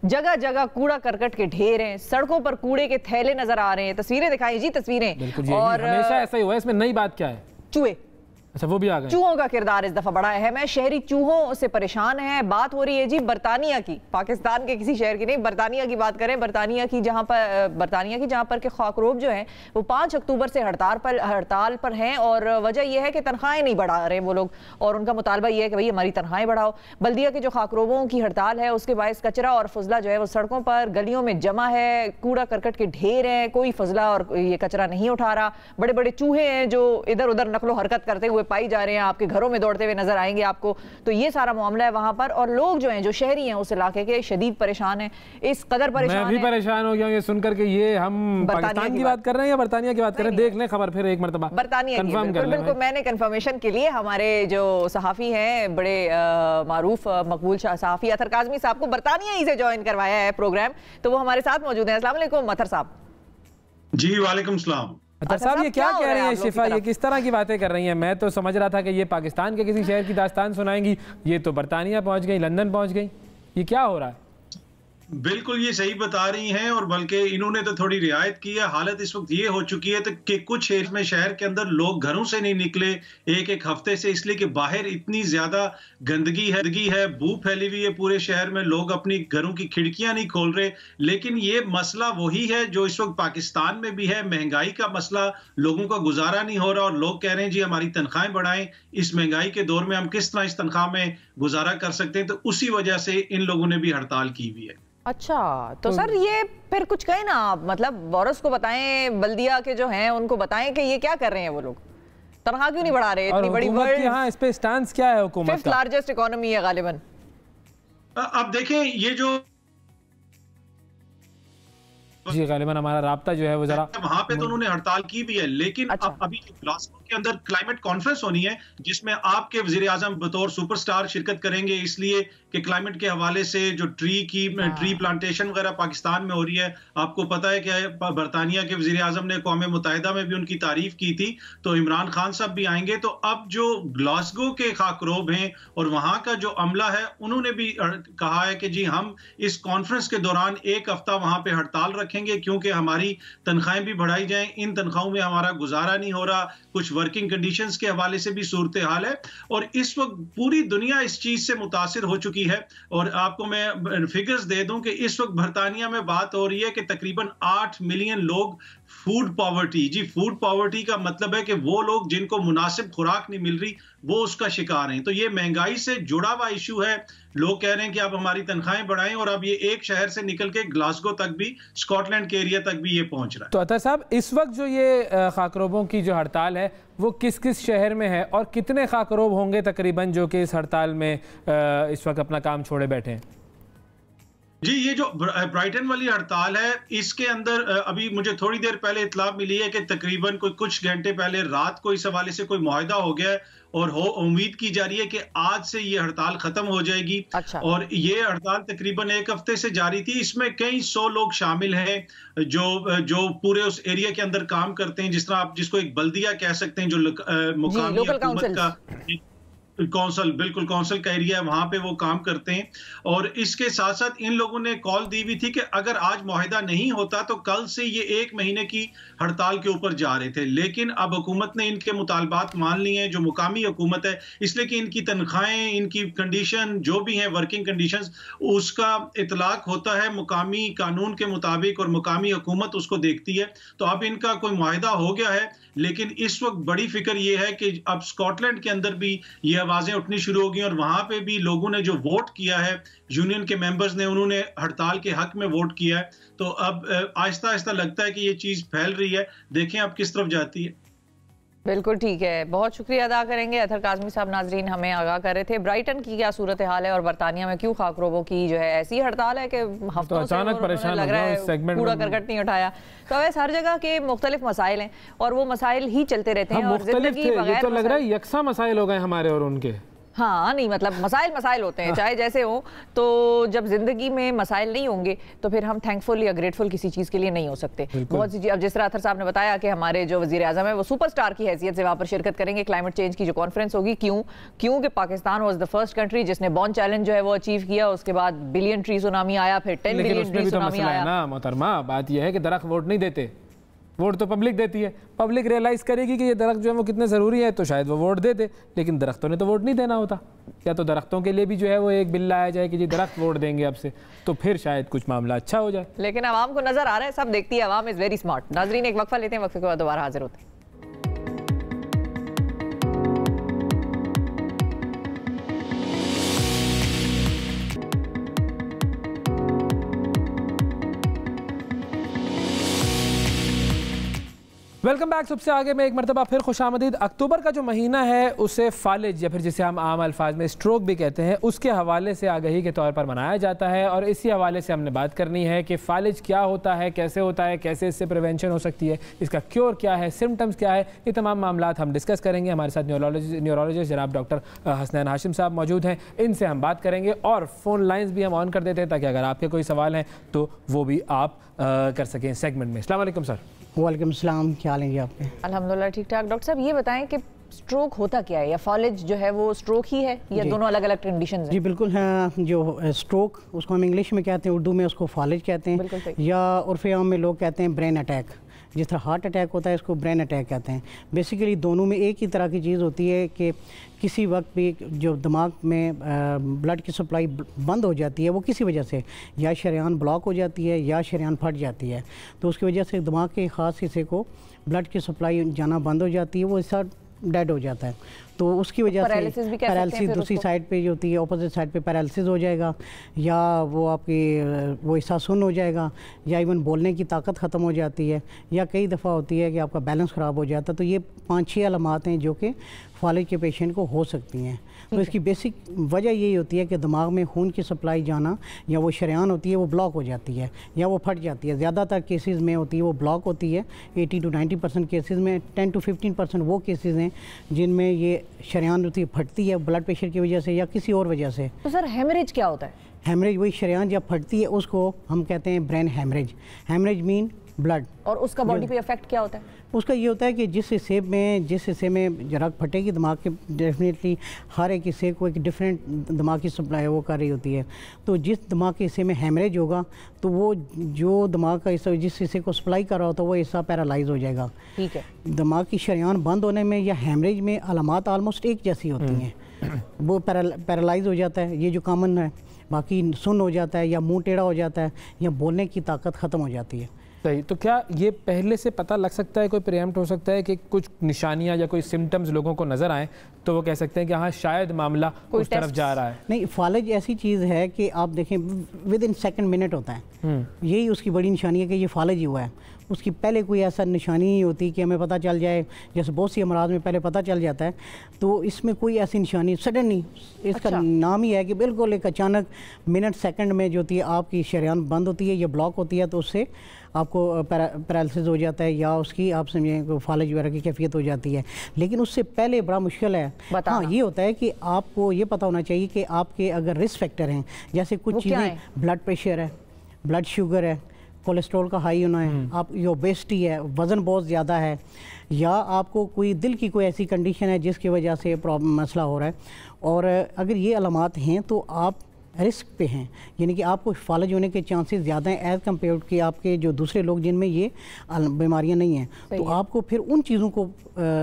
جگہ جگہ کوڑا کرکٹ کے ڈھیر ہیں, سڑکوں پر کوڑے کے تھیلے نظر آ رہے ہیں. تصویریں دکھائیں جی, تصویریں. اور ہمیشہ ایسا ہی ہوا ہے. اس میں نئی بات کیا ہے؟ چوہے. اچھا وہ بھی آ گئے. چوہوں کا کردار اس دفعہ بڑا اہم ہے. شہری چوہوں سے پریشان ہیں. بات ہو رہی ہے جی برطانیہ کی, پاکستان کے کسی شہر کی نہیں, برطانیہ کی بات کریں. برطانیہ کی جہاں پر کہ خاکروب جو ہیں وہ 5 اکتوبر سے ہڑتال پر ہیں, اور وجہ یہ ہے کہ تنخواہیں نہیں بڑھا رہے وہ لوگ, اور ان کا مطالبہ یہ ہے کہ بھئی ہماری تنخواہیں بڑھاؤ. بلدیہ کے جو خاکروبوں کی ہڑتال ہے اس کے باعث کچرا اور فضلہ جو ہے وہ سڑکوں پر گلیوں میں جمع ہے. کوڑا کرکٹ کے ڈھیر ہیں, کوئی فضلہ اور یہ کچرا نہیں اٹھا رہا. بڑے بڑے چوہے ہیں جو ادھر ادھر نقل و حرکت کرتے ہوئے پائی جا رہے ہیں, آپ کے گھروں میں دوڑتے ہوئے نظر آئیں گے آپ کو. تو یہ سارا معاملہ ہے وہاں پر, اور لوگ جو ہیں جو شہری ہیں اس علاقے کے شدید پریشان ہیں. اس قدر پریشان ہیں, میں بھی پریشان ہو گیا ہوں یہ سن کر کہ یہ ہم پاکستان کی بات کر رہے ہیں یا برطانیہ کی بات کر رہے ہیں. دیکھ لیں خبر پھر ایک مرتبہ برطانیہ کی. بالکل میں نے کنفرمیشن کے لیے ہمارے جو صحافی ہیں بڑے معروف مقبول صحافی اطہر کاظمی صاحب کو برطانیہ ہی سے جوائن کروایا ہے پروگرام, تو وہ ہمارے ساتھ موجود ہیں. السلام علیکم اطہر صاحب. جی وعلیکم السلام. اطہر صاحب یہ کیا کہہ رہی ہیں شفا, یہ کس طرح کی باتیں کر رہی ہیں؟ میں تو سمجھ رہا تھا کہ یہ پاکستان کے کسی شہر کی داستان سنائیں گی, یہ تو برطانیہ پہنچ گئی, لندن پہنچ گئی. یہ کیا ہو رہا ہے؟ بالکل یہ صحیح بتا رہی ہیں, اور بلکہ انہوں نے تو تھوڑی رعایت کی ہے. حالت اس وقت یہ ہو چکی ہے کہ کچھ شہر کے اندر لوگ گھروں سے نہیں نکلے ایک ہفتے سے, اس لیے کہ باہر اتنی زیادہ گندگی ہے, بو پھیلی ہوئی ہے پورے شہر میں. لوگ اپنی گھروں کی کھڑکیاں نہیں کھول رہے. لیکن یہ مسئلہ وہی ہے جو اس وقت پاکستان میں بھی ہے, مہنگائی کا مسئلہ. لوگوں کا گزارا نہیں ہو رہا, اور لوگ کہہ رہے ہیں جی ہماری تنخواہیں بڑھائیں. اس مہنگائی کے دور میں ہم کس طرح اس تنخواہ میں گزارا کر سکتے ہیں؟ تو اسی وجہ سے ان لوگوں نے بھی ہڑتال کی ہوئی ہے. اچھا تو سر یہ پھر کچھ کہیں نا آپ, مطلب بورس کو بتائیں, بلدیہ کے جو ہیں ان کو بتائیں کہ یہ کیا کر رہے ہیں وہ لوگ, تنخواہ کیوں نہیں بڑھا رہے؟ اتنی بڑی ورلڈ ہاں اس پہ سٹانس کیا ہے حکومت کا؟ 5th لارجسٹ اکانومی ہے غالباً. اب دیکھیں یہ جو جی غالباً ہمارا رابطہ جو ہے وہ ذرا وہاں پہ تو انہوں نے ہڑتال کی بھی ہے, لیکن ابھی گلاسگو کے اندر کلائمیٹ کانفرنس ہونی ہے جس میں آپ کے وزیر اعظم بطور سپر سٹار شرکت کریں گے, اس لیے کہ کلائمیٹ کے حوالے سے جو ٹری پلانٹیشن وغیرہ پاکستان میں ہو رہی ہے. آپ کو پتا ہے کہ برطانیہ کے وزیر اعظم نے اقوام متحدہ میں بھی ان کی تعریف کی تھی, تو عمران خان صاحب بھی آئیں گے. تو اب جو گلاسگو کے خاکروب ہیں اور وہاں کا جو عملہ ہے انہوں نے بھی کہا ہے کہ جی ہم اس کانفرنس کے دوران 1 ہفتہ وہاں پہ ہڑتال رکھیں گے, کیونکہ ہماری تنخواہیں بھی بڑھائی جائیں. ان تنخواہوں میں ہمارا گزارا نہیں ہو رہا. کچھ ورکنگ کنڈیشنز کے حوالے سے بھی صورتحال ہے, اور اس وقت پوری دنیا اس چیز سے متاثر ہو چکی ہے. اور آپ کو میں فگرز دے دوں کہ اس وقت برطانیہ میں بات ہو رہی ہے کہ تقریباً 8 ملین لوگ فوڈ پاورٹی, جی فوڈ پاورٹی کا مطلب ہے کہ وہ لوگ جن کو مناسب خوراک نہیں مل رہی وہ اس کا شکار ہیں. تو یہ مہنگائی سے جڑا ہوا ایشو ہے. لوگ کہہ رہے ہیں کہ اب ہماری تنخواہیں بڑھائیں, اور اب یہ ایک شہر سے نکل کے گلاسگو تک بھی, اسکاٹ لینڈ کے ایریا تک بھی یہ پہنچ رہا ہے. تو اطہر صاحب اس وقت جو یہ خاکروبوں کی جو ہڑتال ہے وہ کس کس شہر میں ہے, اور کتنے خاکروب ہوں گے تقریباً جو کہ اس ہڑتال میں اس وقت اپنا کام چھوڑے بیٹھے ہیں؟ جی یہ جو برائٹن والی ہڑتال ہے اس کے اندر ابھی مجھے تھوڑی دیر پہلے اطلاع ملی ہے کہ تقریباً کچھ گھنٹے پہلے رات کو اس حوالے سے کوئی معاہدہ ہو گیا ہے, اور امید کی جا رہی ہے کہ آج سے یہ ہڑتال ختم ہو جائے گی. اور یہ ہڑتال تقریباً 1 ہفتے سے جاری تھی. اس میں کئی 100 لوگ شامل ہیں جو پورے اس ایریا کے اندر کام کرتے ہیں, جس طرح آپ جس کو ایک بلدیہ کہہ سکتے ہیں, جو مقامی حکومت کا کونسل, بالکل کونسل کا ایریا ہے, وہاں پہ وہ کام کرتے ہیں. اور اس کے ساتھ ساتھ ان لوگوں نے کال دی ہوئی تھی کہ اگر آج معاہدہ نہیں ہوتا تو کل سے یہ 1 مہینے کی ہڑتال کے اوپر جا رہے تھے. لیکن اب حکومت نے ان کے مطالبات مان لی ہیں, جو مقامی حکومت ہے, اس لیے کہ ان کی تنخواہیں, ان کی کنڈیشن جو بھی ہیں ورکنگ کنڈیشنز, اس کا اطلاق ہوتا ہے مقامی قانون کے مطابق, اور مقامی حکومت اس کو دیکھتی ہے. تو اب ان کا کوئی معاہدہ ہو گیا ہے, لیکن اس وقت بڑی فکر یہ ہے کہ اب اسکاٹ لینڈ کے اندر بھی یہ آوازیں اٹھنی شروع ہو گئی, اور وہاں پہ بھی لوگوں نے جو ووٹ کیا ہے, یونین کے ممبرز نے, انہوں نے ہڑتال کے حق میں ووٹ کیا ہے. تو اب آہستہ آہستہ لگتا ہے کہ یہ چیز پھیل رہی ہے. دیکھیں اب کس طرف جاتی ہے. بالکل ٹھیک ہے, بہت شکریہ ادا کریں گے. اطہر کاظمی صاحب ناظرین ہمیں آگاہ کر رہے تھے برائٹن کی کیا صورتحال ہے اور برطانیہ میں کیوں خاکروبوں کی جو ہے ایسی ہڑتال ہے کہ ہفتوں سے لگ رہا ہے کوڑا کرکٹ نہیں اٹھایا. تو ویسے ہر جگہ کے مختلف مسائل ہیں اور وہ مسائل ہی چلتے رہتے ہیں اور زندگی بغیر تو لگ رہا ہے یکساں مسائل ہو گئے ہمارے اور ان کے. ہاں نہیں مطلب مسائل ہوتے ہیں چاہے جیسے ہوں, تو جب زندگی میں مسائل نہیں ہوں گے تو پھر ہم تھینک فل یا گریٹفل کسی چیز کے لیے نہیں ہو سکتے. بہت سی اب جس طرح اطہر صاحب نے بتایا کہ ہمارے جو وزیر اعظم ہے وہ سپر اسٹار کی حیثیت سے وہاں پر شرکت کریں گے. کلائمیٹ چینج کی جو کانفرنس ہوگی, کیوں کہ Pakistan was the first country جس نے بون چیلنج جو ہے وہ اچیو کیا, اس کے بعد بلین ٹری سونامی آیا, پھر 10 بلین ٹری سونامی آیا. نا محترمہ بات یہ ہے کہ درخت ووٹ نہیں دیتے, ووٹ تو پبلک دیتی ہے. پبلک ریئلائز کرے گی کہ یہ درخت جو ہے وہ کتنے ضروری ہے تو شاید وہ ووٹ دے دے, لیکن درختوں نے تو ووٹ نہیں دینا ہوتا. یا تو درختوں کے لیے بھی جو ہے وہ ایک بل لایا جائے کہ جی درخت ووٹ دیں گے اب سے, تو پھر شاید کچھ معاملہ اچھا ہو جائے. لیکن عوام کو نظر آ رہا ہے, سب دیکھتی ہے عوام از ویری اسمارٹ. ناظرین ایک وقفہ لیتے ہیں, وقفے کے بعد دوبارہ حاضر ہوتے ہیں. Welcome back. سب سے آگے میں ایک مرتبہ پھر خوش آمدید. اکتوبر کا جو مہینہ ہے اسے فالج یا پھر جسے ہم عام الفاظ میں اسٹروک بھی کہتے ہیں, اس کے حوالے سے آگہی کے طور پر منایا جاتا ہے, اور اسی حوالے سے ہم نے بات کرنی ہے کہ فالج کیا ہوتا ہے, کیسے ہوتا ہے, کیسے اس سے پریونشن ہو سکتی ہے, اس کا کیور کیا ہے, سمٹمز کیا ہے. یہ تمام معاملات ہم ڈسکس کریں گے. ہمارے ساتھ نیورولوجسٹ جناب ڈاکٹر حسنین ہاشم صاحب موجود ہیں, ان سے ہم بات کریں گے, اور فون لائنز بھی ہم آن کر دیتے ہیں تاکہ اگر آپ کے کوئی سوال ہیں تو وہ بھی آپ کر سکیں سیگمنٹ میں. السلام علیکم سر. وعلیکم السلام, کیا حال ہے جی آپ کے؟ الحمدللہ ٹھیک ٹھاک. ڈاکٹر صاحب یہ بتائیں کہ اسٹروک ہوتا کیا ہے, یا فالج جو ہے وہ اسٹروک ہی ہے یا دونوں الگ الگ کنڈیشنز ہیں؟ جی بالکل ہے. جو اسٹروک اس کو ہم انگلش میں کہتے ہیں, اردو میں اس کو فالج کہتے ہیں, یا عرف عام میں لوگ کہتے ہیں برین اٹیک. جس طرح ہارٹ اٹیک ہوتا ہے اس کو برین اٹیک کہتے ہیں. بیسیکلی دونوں میں ایک ہی طرح کی چیز ہوتی ہے کہ کسی وقت بھی جو دماغ میں بلڈ کی سپلائی بند ہو جاتی ہے, وہ کسی وجہ سے یا شریان بلاک ہو جاتی ہے یا شریان پھٹ جاتی ہے, تو اس کی وجہ سے دماغ کے خاص حصے کو بلڈ کی سپلائی جانا بند ہو جاتی ہے, وہ حصہ ڈیڈ ہو جاتا ہے. تو اس کی وجہ سے پیرالسس دوسری سائڈ پہ جو ہوتی ہے اپوزٹ سائڈ پہ پیرالسس ہو جائے گا, یا وہ آپ کی وہ حصہ سن ہو جائے گا, یا ایون بولنے کی طاقت ختم ہو جاتی ہے, یا کئی دفعہ ہوتی ہے کہ آپ کا بیلنس خراب ہو جاتا ہے. تو یہ 5-6 علامات ہیں جو کہ فالج کے پیشنٹ کو ہو سکتی ہیں. تو اس کی بیسک وجہ یہی ہوتی ہے کہ دماغ میں خون کی سپلائی جانا, یا وہ شریان ہوتی ہے وہ بلاک ہو جاتی ہے یا وہ پھٹ جاتی ہے. زیادہ تر کیسز میں ہوتی ہے وہ بلاک ہوتی ہے, 80 to 90% کیسز میں. 10 to 15% وہ کیسز ہیں جن میں یہ شریان ہوتی ہے پھٹتی ہے بلڈ پریشر کی وجہ سے یا کسی اور وجہ سے. تو سر ہیمریج کیا ہوتا ہے؟ ہیمریج وہی شریان جب پھٹتی ہے اس کو ہم کہتے ہیں برین ہیمریج. ہیمریج مین بلڈ. اور اس کا باڈی پہ افیکٹ کیا ہوتا ہے؟ اس کا یہ ہوتا ہے کہ جس حصے میں رگ پھٹے گی دماغ کے, ڈیفینیٹلی ہر ایک حصے کو ایک ڈفرینٹ دماغ کی سپلائی وہ کر رہی ہوتی ہے. تو جس دماغ کے حصے میں ہیمریج ہوگا تو وہ جو دماغ کا حصہ جس حصے کو سپلائی کر رہا ہوتا ہے وہ حصہ پیرالائز ہو جائے گا. ٹھیک ہے. دماغ کی شریان بند ہونے میں یا ہیمریج میں علامات آلموسٹ ایک جیسی ہوتی ہیں. وہ پیرالائز ہو جاتا ہے, یہ جو کامن ہے. باقی سن ہو جاتا ہے, یا منہ ٹیڑھا ہو جاتا ہے, یا بولنے کی طاقت ختم ہو جاتی ہے. صحیح. تو کیا یہ پہلے سے پتہ لگ سکتا ہے, کوئی پریمپٹ ہو سکتا ہے کہ کچھ نشانیاں یا کوئی سمٹمز لوگوں کو نظر آئیں تو وہ کہہ سکتے ہیں کہ ہاں شاید معاملہ اس طرف جا رہا ہے؟ نہیں, فالج ایسی چیز ہے کہ آپ دیکھیں ود ان سیکنڈ منٹ ہوتا ہے. یہی اس کی بڑی نشانی ہے کہ یہ فالج ہی ہوا ہے. اس کی پہلے کوئی ایسا نشانی نہیں ہوتی کہ ہمیں پتہ چل جائے, جیسے بہت سی امراض میں پہلے پتہ چل جاتا ہے. تو اس میں کوئی ایسی نشانی سڈن نہیں. اس کا نام ہی ہے کہ بالکل ایک اچانک منٹ سیکنڈ میں جو ہوتی ہے آپ کی شریان بند ہوتی ہے یا بلاک ہوتی ہے, تو اس سے آپ کو پیرالسس ہو جاتا ہے, یا اس کی آپ سمجھیں فالج وغیرہ کی کیفیت ہو جاتی ہے. لیکن اس سے پہلے بڑا مشکل ہے. ہاں یہ ہوتا ہے کہ آپ کو یہ پتہ ہونا چاہیے کہ آپ کے اگر رسک فیکٹر ہیں, جیسے کچھ چیزیں بلڈ پریشر ہے, بلڈ شوگر ہے, کولیسٹرول کا ہائی ہونا ہے, آپ کی اوبیسٹی ہے, وزن بہت زیادہ ہے, یا آپ کو کوئی دل کی کوئی ایسی کنڈیشن ہے جس کی وجہ سے مسئلہ ہو رہا ہے, اور اگر یہ علامات ہیں تو آپ رسک پہ ہیں, یعنی کہ آپ کو فالج ہونے کے چانسز زیادہ ہیں ایز کمپیئرڈ کہ آپ کے جو دوسرے لوگ جن میں یہ بیماریاں نہیں ہیں. تو آپ کو پھر ان چیزوں کو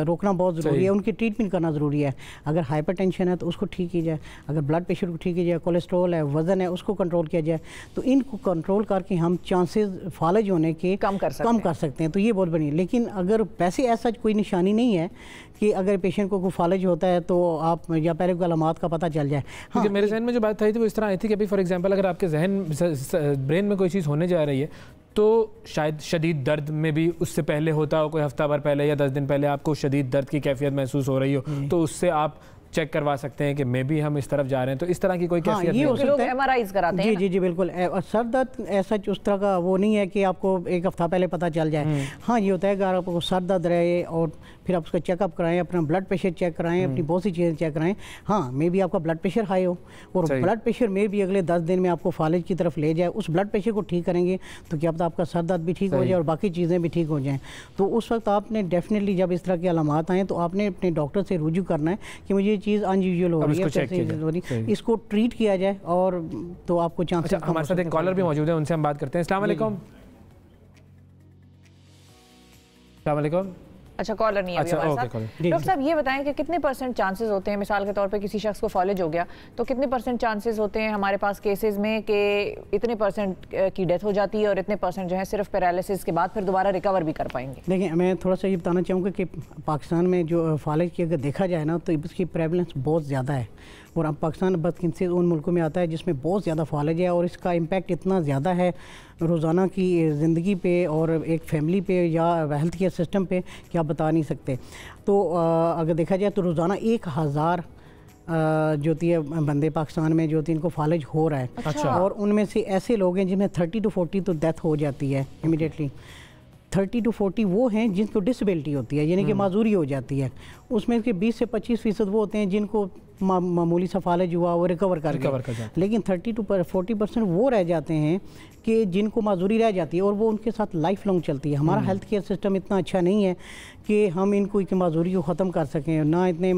روکنا بہت ضروری ہے, ان کی ٹریٹمنٹ کرنا ضروری ہے. اگر ہائپر ٹینشن ہے تو اس کو ٹھیک کی جائے, اگر بلڈ پریشر کو ٹھیک کیا جائے, کولیسٹرول ہے, وزن ہے, اس کو کنٹرول کیا جائے. تو ان کو کنٹرول کر کے ہم چانسز فالج ہونے کے کم کر سکتے ہیں. تو یہ بہت بڑی. لیکن اگر ویسے ایسا کوئی نشانی نہیں ہے کہ اگر پیشنٹ کو کوئی فالج ہوتا ہے تو آپ یا پہلے کوئی علامات کا پتہ چل جائے. کیونکہ میرے ذہن میں جو بات تھی وہ اس طرح آئی تھی کہ ابھی فار ایگزامپل اگر آپ کے ذہن برین میں کوئی چیز ہونے جا رہی ہے تو شاید شدید درد میں بھی اس سے پہلے ہوتا ہو، کوئی ہفتہ بھر پہلے یا 10 دن پہلے آپ کو شدید درد کی کیفیت محسوس ہو رہی ہو تو اس سے آپ چیک کروا سکتے ہیں کہ میں بھی ہم اس طرف جا رہے ہیں، تو اس طرح کی کوئی کیفیت نہیں ہے؟ لوگ ایم آر آئیز کراتے ہیں جی بالکل. سر درد ایسا اس طرح کا وہ نہیں ہے کہ آپ کو ایک ہفتہ پہلے پتہ چل جائے. ہاں یہ ہوتا ہے کہ اگر آپ کو سر درد رہے اور پھر آپ اس کا چیک اپ کرائیں، اپنا بلڈ پریشر چیک کرائیں، اپنی بہت سی چیزیں چیک کرائیں. ہاں میں بھی آپ کا بلڈ پریشر ہائی ہو اور بلڈ پریشر میں بھی اگلے 10 دن میں آپ کو فالج کی طرف لے جائے، اس بلڈ پریشر کو ٹھیک کریں گے تو کیا پتہ آپ کا سر درد بھی ٹھیک ہو جائے اور باقی چیزیں بھی ٹھیک ہو جائیں. تو اس وقت آپ نے ڈیفینیٹلی جب اس طرح کے علامات آئیں تو آپ نے اپنے ڈاکٹر سے رجوع کرنا ہے کہ مجھے یہ چیز ان یوزول ہو رہی ہے، اس کو ٹریٹ کیا جائے اور تو آپ کو چانس. ہمارے ساتھ ایک کالر بھی موجود ہے، ان سے ہم بات کرتے ہیں. السلام علیکم. السلام علیکم. اچھا کالر نہیں ہے ابھی ہمارے ساتھ. ڈاکٹر صاحب یہ بتائیں کہ کتنے پرسنٹ چانسز ہوتے ہیں، مثال کے طور پہ کسی شخص کو فالج ہو گیا تو کتنے پرسنٹ چانسز ہوتے ہیں ہمارے پاس کیسز میں کہ اتنے پرسنٹ کی ڈیتھ ہو جاتی ہے اور اتنے پرسنٹ جو ہے صرف پیرالسس کے بعد پھر دوبارہ ریکور بھی کر پائیں گے؟ دیکھیں میں تھوڑا سا یہ بتانا چاہوں گا کہ پاکستان میں جو فالج کی اگر دیکھا جائے نا تو اس کی پریولنس بہت زیادہ ہے اور اب پاکستان بدقسمتی ان ملکوں میں آتا ہے جس میں بہت زیادہ فالج ہے اور اس کا امپیکٹ اتنا زیادہ ہے روزانہ کی زندگی پہ اور ایک فیملی پہ یا ہیلتھ کیئر سسٹم پہ کہ آپ بتا نہیں سکتے. تو اگر دیکھا جائے تو روزانہ 1000 جو ہوتی ہے بندے پاکستان میں جو ہوتی ہے ان کو فالج ہو رہا ہے اور ان میں سے ایسے لوگ ہیں جن میں 30 to 40 تو ڈیتھ ہو جاتی ہے امیڈیٹلی. 30 to 40 وہ ہیں جن کو ڈسیبلٹی ہوتی ہے یعنی کہ معذوری ہو جاتی ہے. اس میں کے 20 سے 25% وہ ہوتے ہیں جن کو معمولی سا فالج ہوا وہ ریکور کر گئے. لیکن 30 to 40% وہ رہ جاتے ہیں کہ جن کو معذوری رہ جاتی ہے اور وہ ان کے ساتھ لائف لانگ چلتی ہے. ہمارا ہیلتھ کیئر سسٹم اتنا اچھا نہیں ہے کہ ہم ان کو معذوری کو ختم کر سکیں، نہ اتنے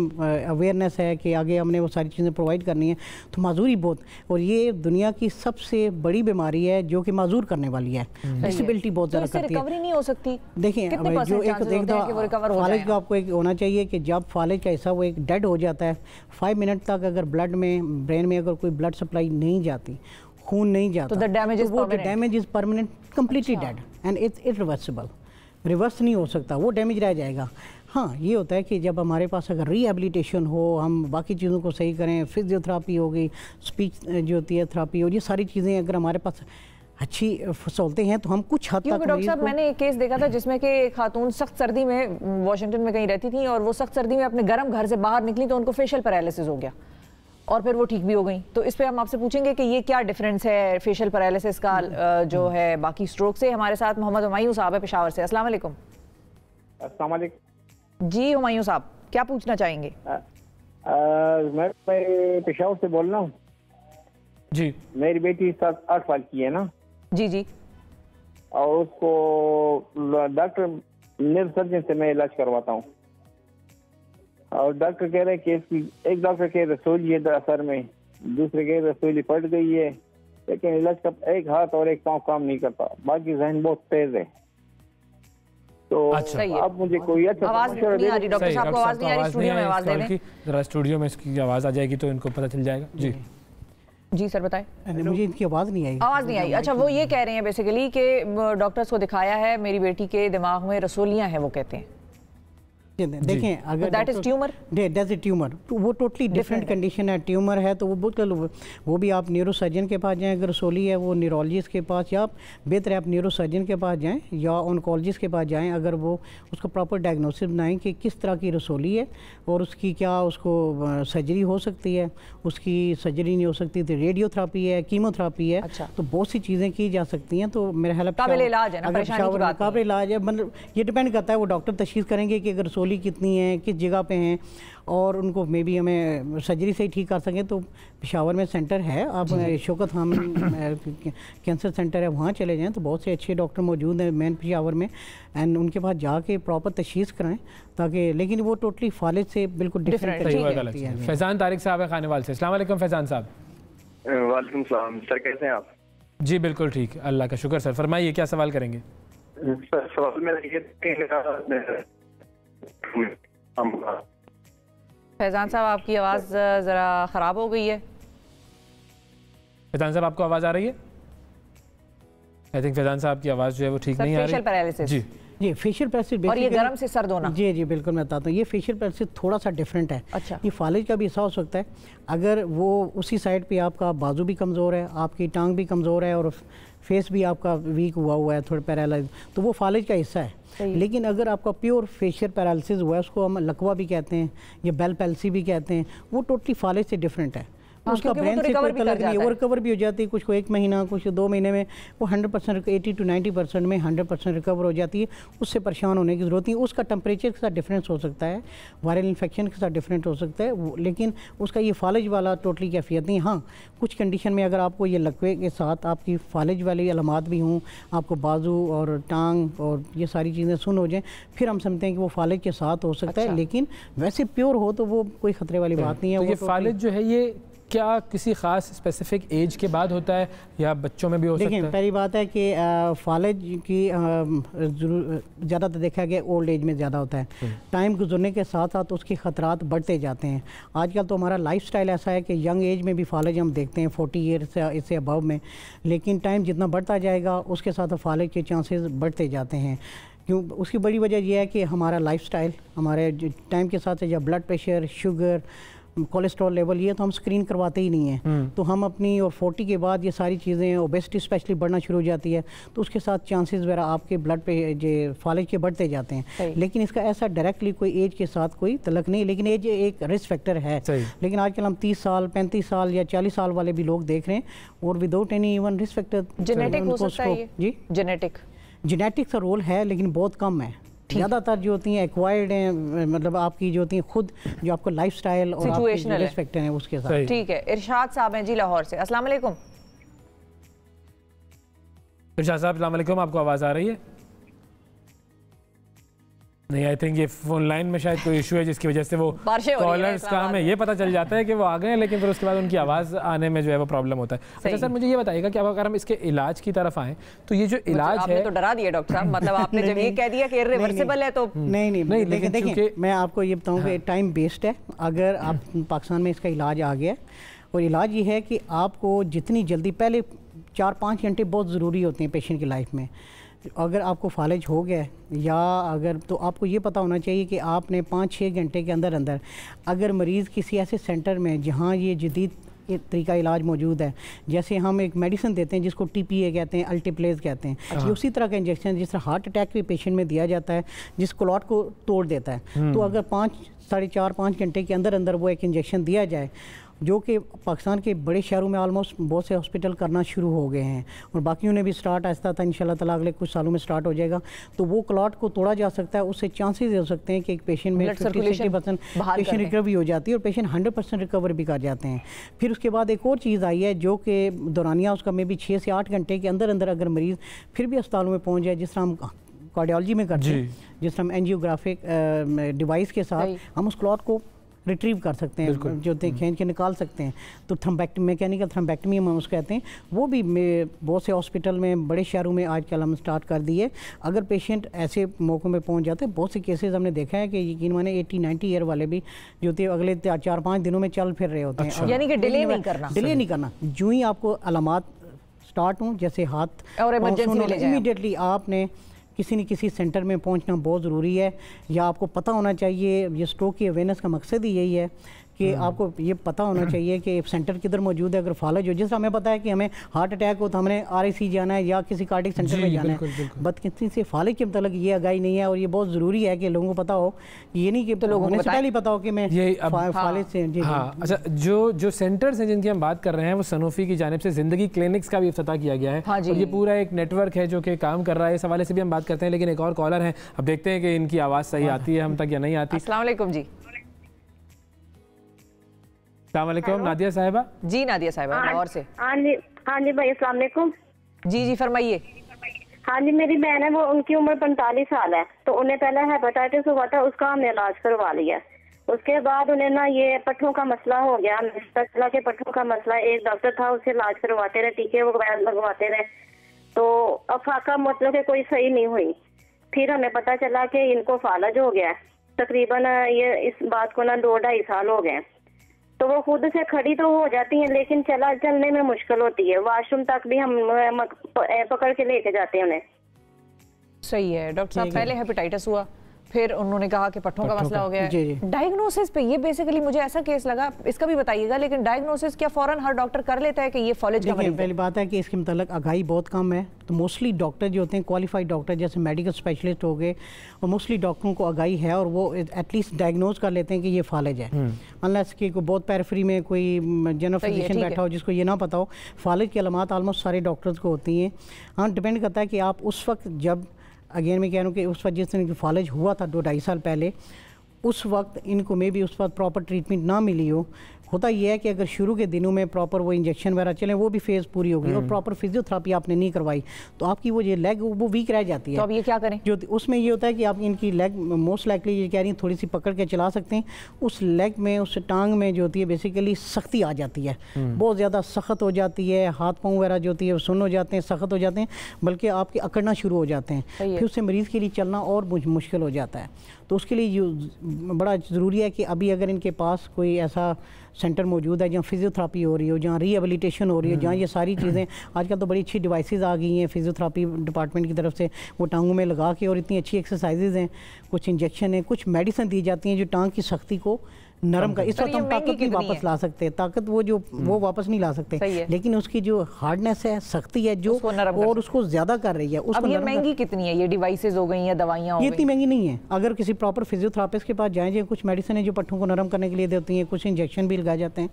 اویئرنیس ہے کہ آگے ہم نے وہ ساری چیزیں پرووائڈ کرنی ہیں. تو معذوری بہت، اور یہ دنیا کی سب سے بڑی بیماری ہے جو کہ معذور کرنے والی ہے. ڈسیبلٹی بہت زیادہ کرتی ہے. ریکوری نہیں ہو سکتی. دیکھیں جو ایک فالج کا آپ کو ایک ہونا چاہیے کہ جب فالج کا حصہ وہ ایک ڈیڈ ہو جاتا ہے 5 منٹ تک اگر بلڈ میں برین میں اگر کوئی بلڈ سپلائی نہیں جاتی، خون نہیں جاتا تو damage is permanent completely dead and it's irreversible. Reverse نہیں ہو سکتا، وہ ڈیمیج رہ جائے گا. ہاں یہ ہوتا ہے کہ جب ہمارے پاس اگر ری ایبلیٹیشن ہو، ہم باقی چیزوں کو صحیح کریں، فزیو تھراپی ہو گئی، اسپیچ جو ہوتی ہے تھراپی ہو، یہ ساری چیزیں اگر ہمارے پاس اچھی سہولتیں ہیں تو ہم کچھ حد تک. ڈاکٹر صاحب میں نے ایک کیس دیکھا تھا جس میں کہ ایک خاتون سخت سردی میں واشنگٹن میں کہیں رہتی تھیں اور وہ سخت سردی میں اپنے گرم گھر سے باہر نکلی تو ان کو فیشل پیرالسس ہو گیا اور پھر وہ ٹھیک بھی ہو گئیں. تو اس پہ ہم آپ سے پوچھیں گے کہ یہ کیا ڈفرینس ہے فیشل پیرالسس کا جو ہے باقی سٹروک سے. ہمارے ساتھ محمد ہمایوں صاحب ہے پشاور سے. السلام علیکم. السلام علیکم. جی ہمایوں صاحب کیا پوچھنا چاہیں گے؟ میں پشاور سے بول رہا ہوں. جی میری بیٹی 8 سال کی ہے نا. جی اور اس کو ڈاکٹر نیورو سرجن سے میں علاج کرواتا ہوں اور ڈاکٹر کہہ رہے کہ اس کی ایک ڈاکٹر کہہ رسولی ہے سر میں، دوسرے کہہ رسولی پھٹ گئی ہے، لیکن علاج کا ایک ہاتھ اور ایک پاؤں کام نہیں کرتا، باقی ذہن بہت تیز ہے. تو اب مجھے کوئی اچھا آواز نہیں آ رہی ڈاکٹر صاحب کو، آواز نہیں آ رہی، اسٹوڈیو میں آواز دے دیں. ذرا اسٹوڈیو میں اس کی آواز آ جائے گی تو ان کو پتہ چل جائے گا. جی سر بتائیں. مجھے ان کی آواز نہیں آئی. آواز نہیں آئی. اچھا وہ یہ کہہ رہے ہیں بیسیکلی کہ ڈاکٹرز کو دکھایا ہے، میری بیٹی کے دماغ میں رسولیاں ہیں وہ کہتے ہیں. دیکھیں اگر ٹیومر تو وہ ٹوٹلی ڈفرینٹ کنڈیشن ہے. ٹیومر ہے تو وہ بھی آپ نیورو سرجن کے پاس جائیں، اگر رسولی ہے وہ نیورولوجسٹ کے پاس، یا بہتر ہے آپ نیورو سرجن کے پاس جائیں یا آنکولوجسٹ کے پاس جائیں. اگر وہ اس کو پراپر ڈائگنوسس بنائیں کہ کس طرح کی رسولی ہے اور اس کی کیا اس کو سرجری ہو سکتی ہے، اس کی سرجری نہیں ہو سکتی تو ریڈیو تھراپی ہے، کیمو تھراپی ہے. تو بہت سی چیزیں کی جا سکتی ہیں. تو میرا خیال قابل علاج ہے نا، قابل علاج ہے. مطلب یہ ڈپینڈ کرتا ہے وہ ڈاکٹر تشخیص کریں گے کہ اگر رسولی کتنی ہے، کس جگہ پہ ہیں، اور ان کو مے بی ہمیں سرجری سے ہی ٹھیک کر سکیں. تو پشاور میں سینٹر ہے، آپ شوکت خان کینسر سینٹر ہے، وہاں چلے جائیں تو بہت سے اچھے ڈاکٹر موجود ہیں مین پشاور میں، اینڈ ان کے پاس جا کے پراپر تشخیص کرائیں تاکہ. لیکن وہ ٹوٹلی فالج سے بالکل ڈفرینٹ ہے. فیضان طارق صاحب ہے خانوال سے. السلام علیکم فیضان صاحب. وعلیکم السلام سر، کیسے ہیں آپ؟ جی بالکل ٹھیک، اللہ کا شکر. سر فرمائیے کیا سوال کریں گے؟ سوال میرا یہ فیضان صاحب آپ کی آواز ذرا خراب ہو گئی ہے. فیضان صاحب آپ کو آواز آ رہی ہے؟ آئی تھنک فیضان صاحب کی آواز جو ہے وہ ٹھیک نہیں آ رہی. Facial paralysis. جی जी फेशियल पैलेसिस और ये गर्म से सर्द होना। जी बिल्कुल, मैं बताता हूँ, ये फेशियल पैलेसिस थोड़ा सा डिफरेंट है। अच्छा। ये फालिज का भी ऐसा हो सकता है, अगर वो उसी साइड पे आपका बाजू भी कमज़ोर है, आपकी टांग भी कमज़ोर है और फेस भी आपका वीक हुआ है, थोड़ा पैरालाइज, तो वो फालिज का हिस्सा है। लेकिन अगर आपका प्योर फेशियल पैरालिसिस हुआ है, उसको हम लकवा भी कहते हैं या बेल पैल्सी भी कहते हैं, वो टोटली फालिज से डिफरेंट है। उसका ब्रेन से कोई तलक नहीं, वो रिकवर भी हो जाती है, कुछ को 1 महीना, कुछ 2 महीने में वो 100% 80 to 90% में 100% रिकवर हो जाती है। उससे परेशान होने की ज़रूरत नहीं। उसका टेम्परेचर के साथ डिफरेंस हो सकता है, वायरल इन्फेक्शन के साथ डिफरेंट हो सकता है, लेकिन उसका ये फालिज वाला टोटली कैफियत नहीं। हाँ, कुछ कंडीशन में अगर आपको ये लकवे के साथ आपकी फालिज वाली अलामात भी हों, आपको बाजू और टांग और ये सारी चीज़ें सुन हो जाएँ, फिर हम समझते हैं कि वो फालिज के साथ हो सकता है। लेकिन वैसे प्योर हो तो वो कोई ख़तरे वाली बात नहीं है। ये फालिज जो है ये क्या किसी ख़ास स्पेसिफिक एज के बाद होता है या बच्चों में भी हो सकता है? देखिए, पहली बात है कि फालिज की ज़्यादातर देखा गया ओल्ड एज में ज़्यादा होता है। टाइम गुजरने के साथ साथ उसके ख़तरात बढ़ते जाते हैं। आजकल तो हमारा लाइफस्टाइल ऐसा है कि यंग एज में भी फालिज हम देखते हैं 40 ईयर्स से इससे अबव में, लेकिन टाइम जितना बढ़ता जाएगा उसके साथ फालिज के चांसेस बढ़ते जाते हैं। क्यों? उसकी बड़ी वजह यह है कि हमारा लाइफस्टाइल, हमारे टाइम के साथ या blood pressure, sugar, cholesterol level, ये तो हम स्क्रीन करवाते ही नहीं हैं। तो हम अपनी और 40 के बाद ये सारी चीज़ें, ओबेसिटी स्पेशली बढ़ना शुरू हो जाती है, तो उसके साथ चांसेस वगैरह आपके ब्लड पे जो फालिज के बढ़ते जाते हैं। लेकिन इसका ऐसा डायरेक्टली कोई एज के साथ कोई तलक नहीं, लेकिन एज एक रिस्क फैक्टर है। लेकिन आजकल हम 30 साल, 35 साल या 40 साल वाले भी लोग देख रहे हैं और without any even risk factor. Genetic हो सकता है ये? जी, जेनेटिक्स का रोल है लेकिन बहुत कम है। ज़्यादातर जो होती हैं एक्वायर्ड हैं, मतलब आपकी जो होती हैं खुद जो आपको लाइफस्टाइल और आपके रिस्क फैक्टर हैं उसके साथ। ठीक है, इरशाद साहब हैं जी लाहौर से। अस्सलाम वालेकुम। इरशाद साहब अस्सलाम वालेकुम, आपको आवाज़ आ रही है? नहीं, आई थिंक ये फोन लाइन में शायद कोई इशू है जिसकी वजह से वो कॉलर्स का हमें ये पता चल जाता है कि वो आ गए हैं, लेकिन फिर उसके बाद उनकी आवाज़ आने में जो है वो प्रॉब्लम होता है। अच्छा सर, मुझे ये बताइएगा कि अगर हम इसके इलाज की तरफ आएं तो ये जो इलाज है, तो डरा दिया डॉक्टर साहब, मतलब आपने जब ये कह दिया कि इर्रिवर्सिबल है तो नहीं, लेकिन देखिए मैं आपको ये बताऊँ कि टाइम बेस्ड है। अगर आप पाकिस्तान में इसका इलाज आ गया और इलाज ये है कि आपको जितनी जल्दी, पहले 4-5 घंटे बहुत ज़रूरी होते हैं पेशेंट की लाइफ में। अगर आपको फालिज हो गया या अगर, तो आपको ये पता होना चाहिए कि आपने 5-6 घंटे के अंदर अंदर, अगर मरीज़ किसी ऐसे सेंटर में जहाँ ये जदीद तरीका इलाज मौजूद है, जैसे हम एक मेडिसिन देते हैं जिसको TPA कहते हैं, अल्टीप्लेज कहते हैं, ये उसी तरह का इंजेक्शन जिस तरह हार्ट अटैक के पेशेंट में दिया जाता है, जिस क्लॉट को तोड़ देता है, तो अगर 4.5 घंटे के अंदर अंदर वो एक इंजेक्शन दिया जाए, जो कि पाकिस्तान के बड़े शहरों में ऑलमोस्ट बहुत से हॉस्पिटल करना शुरू हो गए हैं और बाकियों ने भी स्टार्ट आहिस्ता था, इंशाल्लाह ताला अगले कुछ सालों में स्टार्ट हो जाएगा, तो वो क्लॉट को तोड़ा जा सकता है। उससे चांसेस हो सकते हैं कि एक पेशेंट में 50-60% पेशेंट रिकवरी हो जाती है और पेशेंट 100% रिकवर भी कर जाते हैं। फिर उसके बाद एक और चीज़ आई है जो कि दौरानिया उसका में भी 6 से 8 घंटे के अंदर अंदर अगर मरीज़ फिर भी अस्पतालों में पहुँच जाए, जिस तरह हम कार्डियोलॉजी में करते हैं, जिस तरह हम एंजियोग्राफिक डिवाइस के साथ हम उस क्लॉट को रिट्रीव कर सकते हैं, जो खींच के निकाल सकते हैं, तो थ्रोम्बेक्टमी, मैकेनिकल थ्रोम्बेक्टमी हम उसको कहते हैं, वो भी बहुत से हॉस्पिटल में, बड़े शहरों में आजकल हम स्टार्ट कर दिए। अगर पेशेंट ऐसे मौक़ों में पहुंच जाते हैं, बहुत से केसेस हमने देखा है कि यकीन माने 80-90 ईयर वाले भी जो होते हैं अगले 4-5 दिनों में चल फिर रहे होते हैं। अच्छा। यानी कि डिले नहीं करना, जो ही आपको अलामात स्टार्ट हों, जैसे हाथ और इमीडिएटली आपने किसी न किसी सेंटर में पहुंचना बहुत ज़रूरी है, या आपको पता होना चाहिए, ये स्ट्रोक की अवेयरनेस का मकसद ही यही है कि आपको ये पता होना चाहिए कि सेंटर किधर मौजूद है। अगर फालिज हो, जिस हमें पता है कि हमें हार्ट अटैक हो तो हमने RIC जाना है या किसी कार्डियक सेंटर में जाना है, बदकिस्मती से फालिज के मतलब ये आगाही नहीं है और ये बहुत ज़रूरी है कि लोगों को पता हो, ये नहीं कि तो लोगों को पहले पता हो कि मैं फालिज से। अच्छा, जो सेंटर्स हैं जिनकी हम बात कर रहे हैं वो सनोफी की जानिब से ज़िंदगी क्लिनिक्स का भी इफ्तिताह किया गया है और ये पूरा एक नेटवर्क है जो कि काम कर रहा है। इस हवाले से भी हम बात करते हैं, लेकिन एक और कॉलर है, अब देखते हैं कि इनकी आवाज़ सही आती है हम तक या नहीं आती। अस्सलाम वालेकुम जी। अस्सलाम वालेकुम, नादिया साहिबा। जी नादिया साहिबा लाहौर से। हाँ जी भाई, अस्सलाम वालेकुम। जी फरमाइए। हाँ जी, मेरी बहन है, वो उनकी उम्र 45 साल है, तो उन्हें पहले हेपेटाइटिस हुआ था, उसका हमने इलाज करवा लिया। उसके बाद उन्हें ना ये पट्ठों का मसला हो गया, चला के पट्ठों का मसला, एक डॉक्टर था उससे इलाज करवाते रहे, टीके वगैरह लगवाते रहे, तो अफाका मतलब कि कोई सही नहीं हुई। फिर हमें पता चला कि इनको फालिज हो गया। तकरीबन ये इस बात को ना 2-2.5 साल हो गए। तो वो खुद से खड़ी तो हो जाती हैं, लेकिन चलने में मुश्किल होती है। वॉशरूम तक भी हम पकड़ के लेके जाते हैं उन्हें। सही है डॉक्टर साहब, पहले हेपेटाइटिस हुआ, फिर उन्होंने कहा कि पट्टों का मसला हो गया है। डायग्नोसिस पे ये बेसिकली मुझे ऐसा केस लगा, इसका भी बताइएगा, लेकिन डायग्नोसिस क्या फौरन हर डॉक्टर कर लेता है कि ये फॉलेज का मरीज है? पहली बात है कि इसके मतलब आगाही बहुत कम है, तो मोस्टली डॉक्टर जो होते हैं क्वालिफाइड डॉक्टर जैसे मेडिकल स्पेशलिस्ट हो गए, और मोस्टली डॉक्टरों को आगाही है और वो एटलीस्ट डायग्नोज कर लेते हैं कि ये फालिज है, अनलेस कि कोई बहुत पेरिफेरी में कोई जनरल फिजिशियन बैठा हो जिसको ये ना पता हो। फालिज की अलामत ऑलमोस्ट सारे डॉक्टर्स को होती हैं। हाँ, डिपेंड करता है कि आप उस वक्त, जब अगेन मैं कह रहा हूँ कि उस वक्त जिस दिन फालिज हुआ था 2-2.5 साल पहले, उस वक्त इनको मे भी उस वक्त प्रॉपर ट्रीटमेंट ना मिली हो। होता यह है कि अगर शुरू के दिनों में प्रॉपर वो इंजेक्शन वगैरह चले, वो भी फेज़ पूरी होगी और प्रॉपर फिजियोथेरेपी आपने नहीं करवाई, तो आपकी वो ये लेग वो वीक रह जाती है। तो अब ये क्या करें? जो उसमें ये होता है कि आप इनकी लेग मोस्ट लाइकली ये कह रही हैं थोड़ी सी पकड़ के चला सकते हैं। उस लेग में, उस टांग में जो होती है बेसिकली सख्ती आ जाती है, बहुत ज़्यादा सख्त हो जाती है, हाथ पाँव वगैरह जो होती है वो सुन्न हो जाते हैं, सख्त हो जाते हैं, बल्कि आपके अकड़ना शुरू हो जाते हैं। फिर उससे मरीज़ के लिए चलना और मुश्किल हो जाता है। तो उसके लिए बड़ा ज़रूरी है कि अभी अगर इनके पास कोई ऐसा सेंटर मौजूद है जहाँ फिजियोथेरेपी हो रही हो, जहाँ रिहेबिलिटेशन हो रही है, जहाँ ये सारी चीज़ें, आजकल तो बड़ी अच्छी डिवाइसेस आ गई हैं फिजियोथेरेपी डिपार्टमेंट की तरफ से, वो टांगों में लगा के, और इतनी अच्छी एक्सरसाइजेज हैं, कुछ इंजेक्शन है, कुछ मेडिसिन दी जाती हैं जो टांग की सख्ती को नरम का। इस वक्त हम ताकत नहीं वापस ला सकते, ताकत वो जो वो वापस नहीं ला सकते, लेकिन उसकी जो हार्डनेस है, सख्ती है जो, और उसको ज्यादा कर रही है। अब ये महंगी कितनी है, ये डिवाइसेस हो गई या दवाइयाँ हो गई? ये इतनी महंगी नहीं है। अगर किसी प्रॉपर फिजियोथेरेपिस्ट के पास जाएं, कुछ मेडिसिन है जो पट्टों को नरम करने के लिए देती हैं, कुछ इंजेक्शन भी लगाए जाते हैं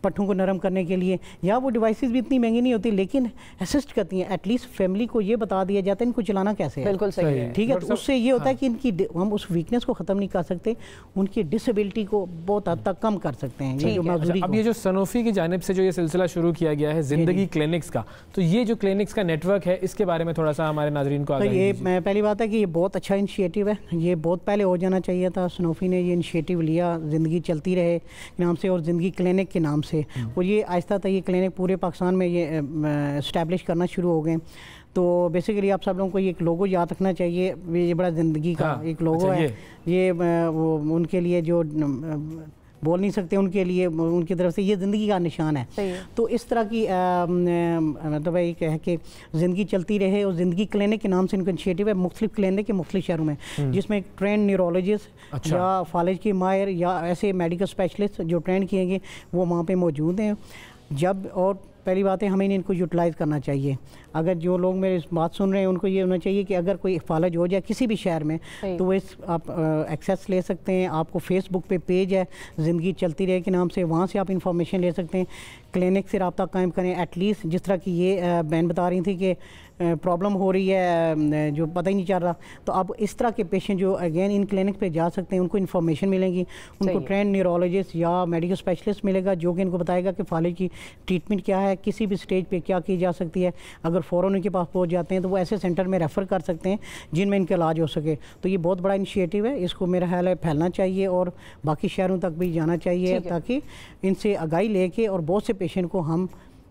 पट्टों को नरम करने के लिए, या वो डिवाइसेस भी इतनी महंगी नहीं होती, लेकिन असिस्ट करती हैं। एटलीस्ट फैमिली को ये बता दिया जाता है इनको चलाना कैसे है। बिल्कुल सही है, ठीक है। तो उससे ये होता है कि इनकी हम उस वीकनेस को ख़त्म नहीं कर सकते, उनकी डिसेबिलिटी को बहुत हद तक कम कर सकते हैं। ये जो मजदूरी अब ये जो सनोफी की जानिब से जो ये सिलसिला शुरू किया गया है ज़िंदगी क्लिनिक्स का, तो ये जो क्लिनिक्स का नेटवर्क है, इसके बारे में थोड़ा सा हमारे नाज़रीन को आगाही दीजिए। ये पहली बात है कि ये बहुत अच्छा इनिशिएटिव है, ये बहुत पहले हो जाना चाहिए था। सनोफी ने ये इनिशिएटिव लिया ज़िंदगी चलती रहे के नाम से और ज़िंदगी क्लिनिक के नाम से, और ये आहिस्ता था ये क्लिनिक पूरे पाकिस्तान में ये इस्टेब्लिश करना शुरू हो गए। तो बेसिकली आप सब लोगों को ये एक लोगो याद रखना चाहिए, ये बड़ा ज़िंदगी का एक लोगो है। ये वो उनके लिए जो बोल नहीं सकते, उनके लिए उनकी तरफ से ये ज़िंदगी का निशान है। तो इस तरह की मतलब एक है कि ज़िंदगी चलती रहे, और ज़िंदगी क्लिनिक के नाम से इनका इनिशिएटिव है। मुख्तलिफ क्लिनिक है मुख्तलिफ शहरों में, जिसमें ट्रेंड न्यूरोलॉजिस्ट या फालिज की माहिर या ऐसे मेडिकल स्पेशलिस्ट जो ट्रेंड किए गए वो वहाँ पे मौजूद हैं। जब और पहली बात है हमें इनको यूटिलाइज़ करना चाहिए। अगर जो लोग मेरी इस बात सुन रहे हैं उनको ये होना चाहिए कि अगर कोई फालिज हो जाए किसी भी शहर में, तो वो इस आप एक्सेस ले सकते हैं। आपको फेसबुक पे पेज है ज़िंदगी चलती रहे के नाम से, वहाँ से आप इंफॉर्मेशन ले सकते हैं। क्लिनिक से रब्ता कायम करें। एटलीस्ट जिस तरह की ये बहन बता रही थी कि प्रॉब्लम हो रही है जो पता ही नहीं चल रहा, तो अब इस तरह के पेशेंट जो अगेन इन क्लिनिक पे जा सकते हैं, उनको इन्फॉर्मेशन मिलेगी, उनको ट्रेंड न्यूरोलॉजिस्ट या मेडिकल स्पेशलिस्ट मिलेगा जो कि इनको बताएगा कि फालिज की ट्रीटमेंट क्या है, किसी भी स्टेज पे क्या की जा सकती है। अगर फ़ौरन उनके पास पहुंच जाते हैं तो वो ऐसे सेंटर में रेफ़र कर सकते हैं जिनमें इनका इलाज हो सके। तो ये बहुत बड़ा इनिशिएटिव है, इसको मेरा ख्याल है फैलना चाहिए और बाकी शहरों तक भी जाना चाहिए, ताकि इनसे आगाही लेके और बहुत से पेशेंट को हम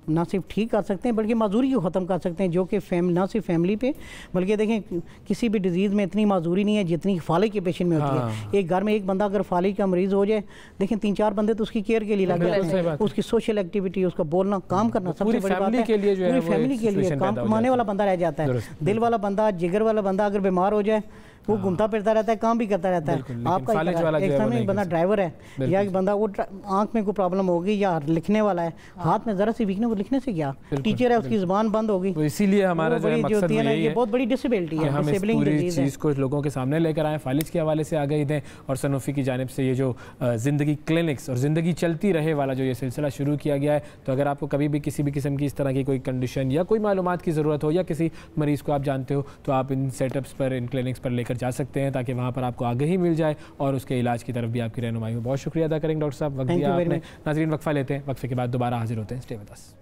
ना सिर्फ ठीक कर सकते हैं बल्कि माजूरी को ख़त्म कर सकते हैं, जो कि ना सिर्फ फैमिली पे बल्कि देखें किसी भी डिजीज़ में इतनी माजूरी नहीं है जितनी फालिज के पेशेंट में होती है। एक घर में एक बंदा अगर फालिज का मरीज़ हो जाए, देखें 3-4 बंदे तो उसकी केयर के लिए लग जाते हैं। उसकी सोशल एक्टिविटी, उसका बोलना, काम करना सबसे बड़ी बात है। पूरी फैमिली के लिए काम कमाने वाला बंदा रह जाता है। दिल वाला बंदा, जिगर वाला बंदा अगर बीमार हो जाए वो घूमता फिरता रहता है, काम भी करता रहता है। आपका एक सामने एक बंदा ड्राइवर है या एक बंदा वो आंख में कोई प्रॉब्लम होगी या लिखने वाला है, हाथ में जरा सी वीकनेस, वो लिखने से क्या, टीचर है उसकी जुबान बंद होगी। तो इसीलिए हमारा जो मकसद यही है, बहुत बड़ी डिसेबिलिटी है, डिसेबलिंग डिजीज है। चीज़ को लोगों के सामने लेकर आए, फालिज के हवाले से आगे दें, और सनोफी की जानिब से ये जो ज़िंदगी क्लिनिक्स और ज़िंदगी चलती रहे वाला जो ये सिलसिला शुरू किया गया है, तो अगर आपको कभी भी किसी भी किस्म की इस तरह की कोई कंडीशन या कोई मालूमात की ज़रूरत हो या किसी मरीज़ को आप जानते हो, तो आप इन सेटअप्स पर, इन क्लिनिक्स पर लेकर जा सकते हैं ताकि वहाँ पर आपको आगाही मिल जाए और उसके इलाज की तरफ भी आपकी रहनुमाई हो। बहुत शुक्रिया अदा करेंगे डॉक्टर साहब, वक्त दिया आपने। नाज़रीन वक्फा लेते हैं, वक्फे के बाद दोबारा हाजिर होते हैं। Stay with us.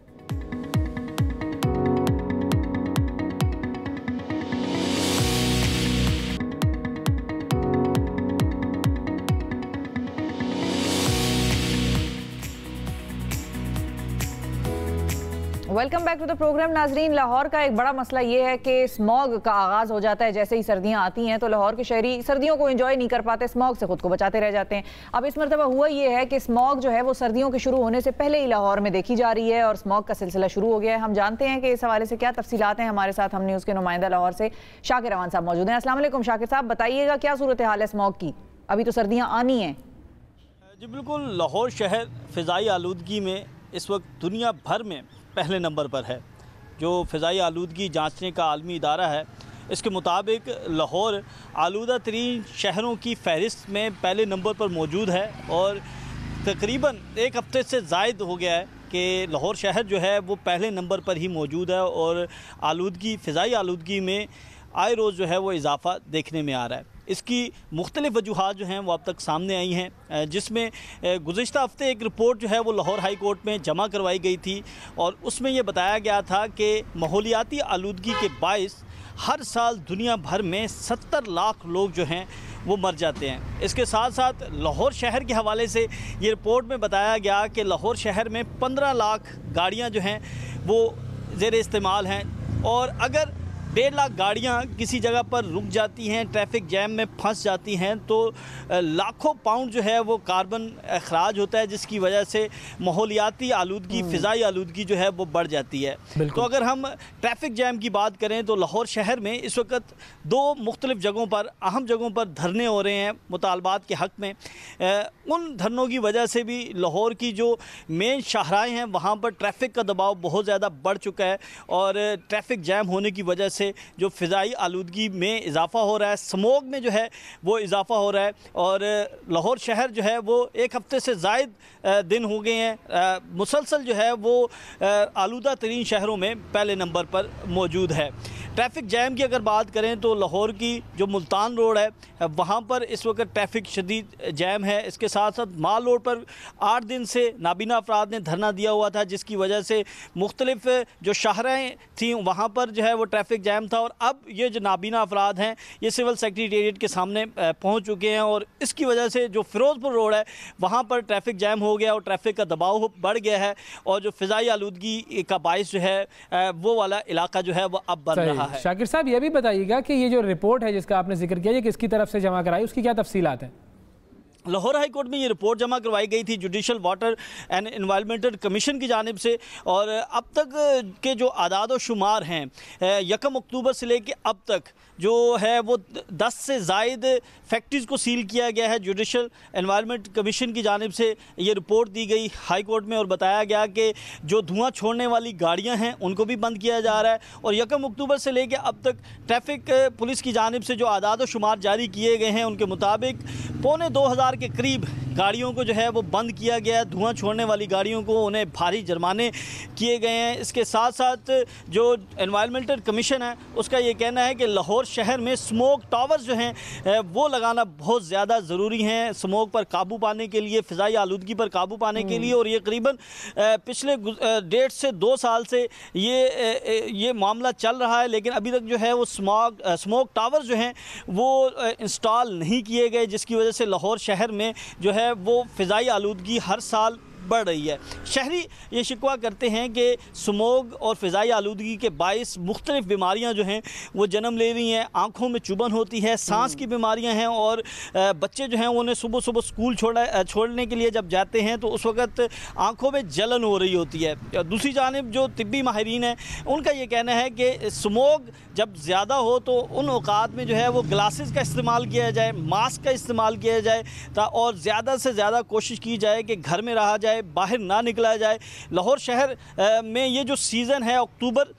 Welcome back to the programme. नाजरीन, लाहौर का एक बड़ा मसला ये है कि स्मॉग का आगाज़ हो जाता है जैसे ही सर्दियां आती हैं, तो लाहौर के शहरी सर्दियों को एंजॉय नहीं कर पाते, स्मॉग से खुद को बचाते रह जाते हैं। अब इस मरतबा हुआ ये है कि स्मॉग जो है वो सर्दियों के शुरू होने से पहले ही लाहौर में देखी जा रही है और स्मॉग का सिलसिला शुरू हो गया है। हम जानते हैं कि इस हवाले से क्या तफसीलात हैं। हमारे साथ हम न्यूज़ के नुमाइंदा लाहौर से शाकिर रवान साहब मौजूद हैं। अस्सलाम वालेकुम शाकिर साहब, बताइएगा क्या सूरत हाल है स्मॉग की? अभी तो सर्दियाँ आनी हैं। जी बिल्कुल, लाहौर शहर फ़िज़ाई आलूदगी में इस वक्त दुनिया भर में पहले नंबर पर है। जो फ़िज़ाई आलूदगी जांचने का आलमी इदारा है, इसके मुताबिक लाहौर आलूदा तरीन शहरों की फ़हरिस्त में पहले नंबर पर मौजूद है और तकरीबन एक हफ़्ते से ज़ायद हो गया है कि लाहौर शहर जो है वो पहले नंबर पर ही मौजूद है और आलूदगी, फ़िज़ाई आलूदगी में आए रोज़ जो है वो इजाफ़ा देखने में आ रहा है। इसकी मुख्तलिफ़ वजूहात जो हैं वो अब तक सामने आई हैं, जिसमें गुज़िश्ता हफ़्ते एक रिपोर्ट जो है वो लाहौर हाई कोर्ट में जमा करवाई गई थी और उसमें ये बताया गया था कि माहौलियाती आलूदगी के बाइस हर साल दुनिया भर में 70 लाख लोग जो हैं वो मर जाते हैं। इसके साथ साथ लाहौर शहर के हवाले से ये रिपोर्ट में बताया गया कि लाहौर शहर में 15 लाख गाड़ियाँ जो हैं वो ज़ेर इस्तेमाल हैं और अगर 1.5 लाख गाड़ियाँ किसी जगह पर रुक जाती हैं, ट्रैफिक जैम में फंस जाती हैं, तो लाखों पाउंड जो है वो कार्बन अखराज होता है, जिसकी वजह से माहौलियाती आलूदगी, फ़िज़ाई आलूदगी जो है वो बढ़ जाती है। तो अगर हम ट्रैफिक जैम की बात करें तो लाहौर शहर में इस वक्त 2 मुख्तलिफ़ जगहों पर, अहम जगहों पर धरने हो रहे हैं मुतालबात के हक़ में। उन धरनों की वजह से भी लाहौर की जो मेन शाहराएँ हैं वहाँ पर ट्रैफिक का दबाव बहुत ज़्यादा बढ़ चुका है और ट्रैफिक जैम होने की वजह से जो फ़िज़ाई आलूदगी में इजाफ़ा हो रहा है, स्मोग में जो है वो इजाफ़ा हो रहा है और लाहौर शहर जो है वो एक हफ़्ते से ज़ायद दिन हो गए हैं मुसलसल जो है वो आलूदा तरीन शहरों में पहले नंबर पर मौजूद है। ट्रैफिक जैम की अगर बात करें तो लाहौर की जो मुल्तान रोड है वहाँ पर इस वक्त ट्रैफिक शदीद जैम है। इसके साथ साथ माल रोड पर 8 दिन से नाबीना अफराद ने धरना दिया हुआ था, जिसकी वजह से मुख्तलिफ़ जो शाहरें थीं वहाँ पर जो है वो ट्रैफिक जैम था और अब ये जो नाबीना अफराद हैं ये सिविल सेक्रेटेरिएट के सामने पहुँच चुके हैं और इसकी वजह से जो फ़िरोज़पुर रोड है वहाँ पर ट्रैफिक जैम हो गया और ट्रैफिक का दबाव बढ़ गया है और जो फ़िज़ाई आलूदगी का बाइस जो है वो वाला इलाका जो है वो अब बन रहा है। शाकिर साहब, ये भी बताइएगा कि ये जो रिपोर्ट है जिसका आपने जिक्र किया, ये किसकी तरफ से जमा कराई, उसकी क्या तफसीलात है? लाहौर हाई कोर्ट में ये रिपोर्ट जमा करवाई गई थी judicial water and environmental commission की जानिब से और अब तक के जो आदाद व शुमार हैं 1 अक्टूबर से लेके अब तक जो है वो 10 से ज़ायद फैक्ट्रीज़ को सील किया गया है। जुडिशल एनवायरमेंट कमीशन की जानिब से ये रिपोर्ट दी गई हाई कोर्ट में और बताया गया कि जो धुआं छोड़ने वाली गाड़ियां हैं उनको भी बंद किया जा रहा है और 1 अक्टूबर से लेकर अब तक ट्रैफिक पुलिस की जानिब से जो आदाद व शुमार जारी किए गए हैं उनके मुताबिक 2500 के करीब गाड़ियों को जो है वो बंद किया गया है। धुआं छोड़ने वाली गाड़ियों को उन्हें भारी जुर्माने किए गए हैं। इसके साथ साथ जो एनवायरमेंटल कमीशन है उसका ये कहना है कि लाहौर शहर में स्मोक टावर्स जो हैं वो लगाना बहुत ज़्यादा ज़रूरी हैं स्मोक पर काबू पाने के लिए, फ़िज़ाई आलूदगी पर काबू पाने के लिए। और ये करीबन पिछले 1.5 से 2 साल से ये मामला चल रहा है, लेकिन अभी तक जो है वो स्मोक टावर्स जो हैं वो इंस्टॉल नहीं किए गए, जिसकी वजह से लाहौर शहर में जो है वो फ़िज़ाई आलूदगी हर साल बढ़ रही है। शहरी ये शिकवा करते हैं कि स्मोग और फ़िज़ाई आलूदगी के बाइस मुख्तलिफ़ बीमारियां जो हैं वो जन्म ले रही हैं। आँखों में चुभन होती है, सांस की बीमारियां हैं और बच्चे जो हैं उन्हें सुबह सुबह स्कूल छोड़ने के लिए जब जाते हैं तो उस वक़्त आँखों में जलन हो रही होती है। दूसरी जानिब जो तिब्बी माहिरीन हैं उनका ये कहना है कि स्मोग जब ज़्यादा हो तो उन औकात में जो है वो ग्लासेस का इस्तेमाल किया जाए, मास्क का इस्तेमाल किया जाए और ज़्यादा से ज़्यादा कोशिश की जाए कि घर में रहा जाए, बाहर ना निकला जाए। लाहौर शहर में ये जो सीज़न है अक्टूबर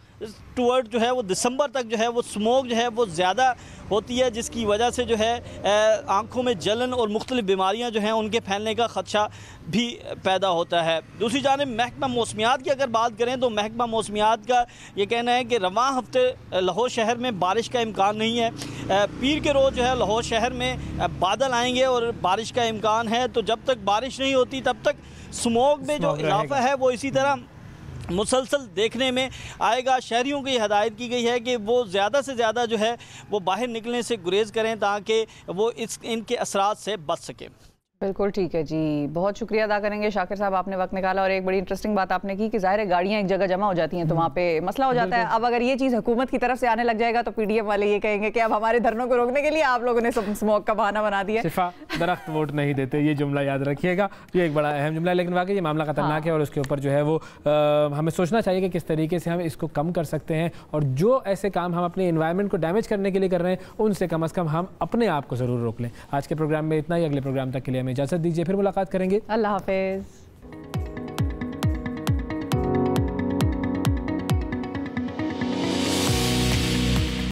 टूवर्ड जो है वो दिसंबर तक जो है वो स्मोक जो है वो ज़्यादा होती है, जिसकी वजह से जो है आँखों में जलन और मुख्तलिफ़ बीमारियां जो हैं उनके फैलने का ख़दशा भी पैदा होता है। दूसरी जानिब महकमा मौसमियात की अगर बात करें तो महकमा मौसमियात का ये कहना है कि रवां हफ्ते लाहौर शहर में बारिश का इम्कान नहीं है। पीर के रोज़ जो है लाहौर शहर में बादल आएंगे और बारिश का इम्कान है, तो जब तक बारिश नहीं होती तब तक स्मोक में जो इजाफा है वो इसी तरह मुसलसल देखने में आएगा। शहरियों को ये हदायत की गई है कि वो ज़्यादा से ज़्यादा जो है वो बाहर निकलने से गुरेज करें ताकि वो इनके असरात से बच सकें। بالکل ٹھیک ہے جی، بہت شکریہ ادا کریں گے شاکر صاحب، آپ نے وقت نکالا اور ایک بڑی انٹرسٹنگ بات آپ نے کی کہ ظاہر ہے گاڑیاں ایک جگہ جمع ہو جاتی ہیں تو وہاں پہ مسئلہ ہو جاتا ہے. اب اگر یہ چیز حکومت کی طرف سے آنے لگ جائے گا تو پی ڈی ایم والے یہ کہیں گے کہ اب ہمارے دھرنوں کو روکنے کے لیے آپ لوگوں نے اسموک کا بہانہ بنا دیا. شفا درخت ووٹ نہیں دیتے، یہ جملہ یاد رکھیے گا، یہ ایک بڑا اہم جملہ ہے، لیکن واقعی یہ معاملہ خطرناک ہے اور اس کے اوپر جو ہے وہ ہمیں سوچنا چاہیے کہ کس طریقے سے ہم اس کو کم کر سکتے ہیں، اور جو ایسے کام ہم اپنے انوائرمنٹ کو ڈیمیج کرنے کے لیے کر رہے ہیں ان سے کم از کم ہم اپنے آپ کو ضرور روک لیں. آج کے پروگرام میں اتنا ہی، اگلے پروگرام تک کے لیے ہمیں اجازت دیجیے، پھر ملاقات کریں گے. اللہ حافظ.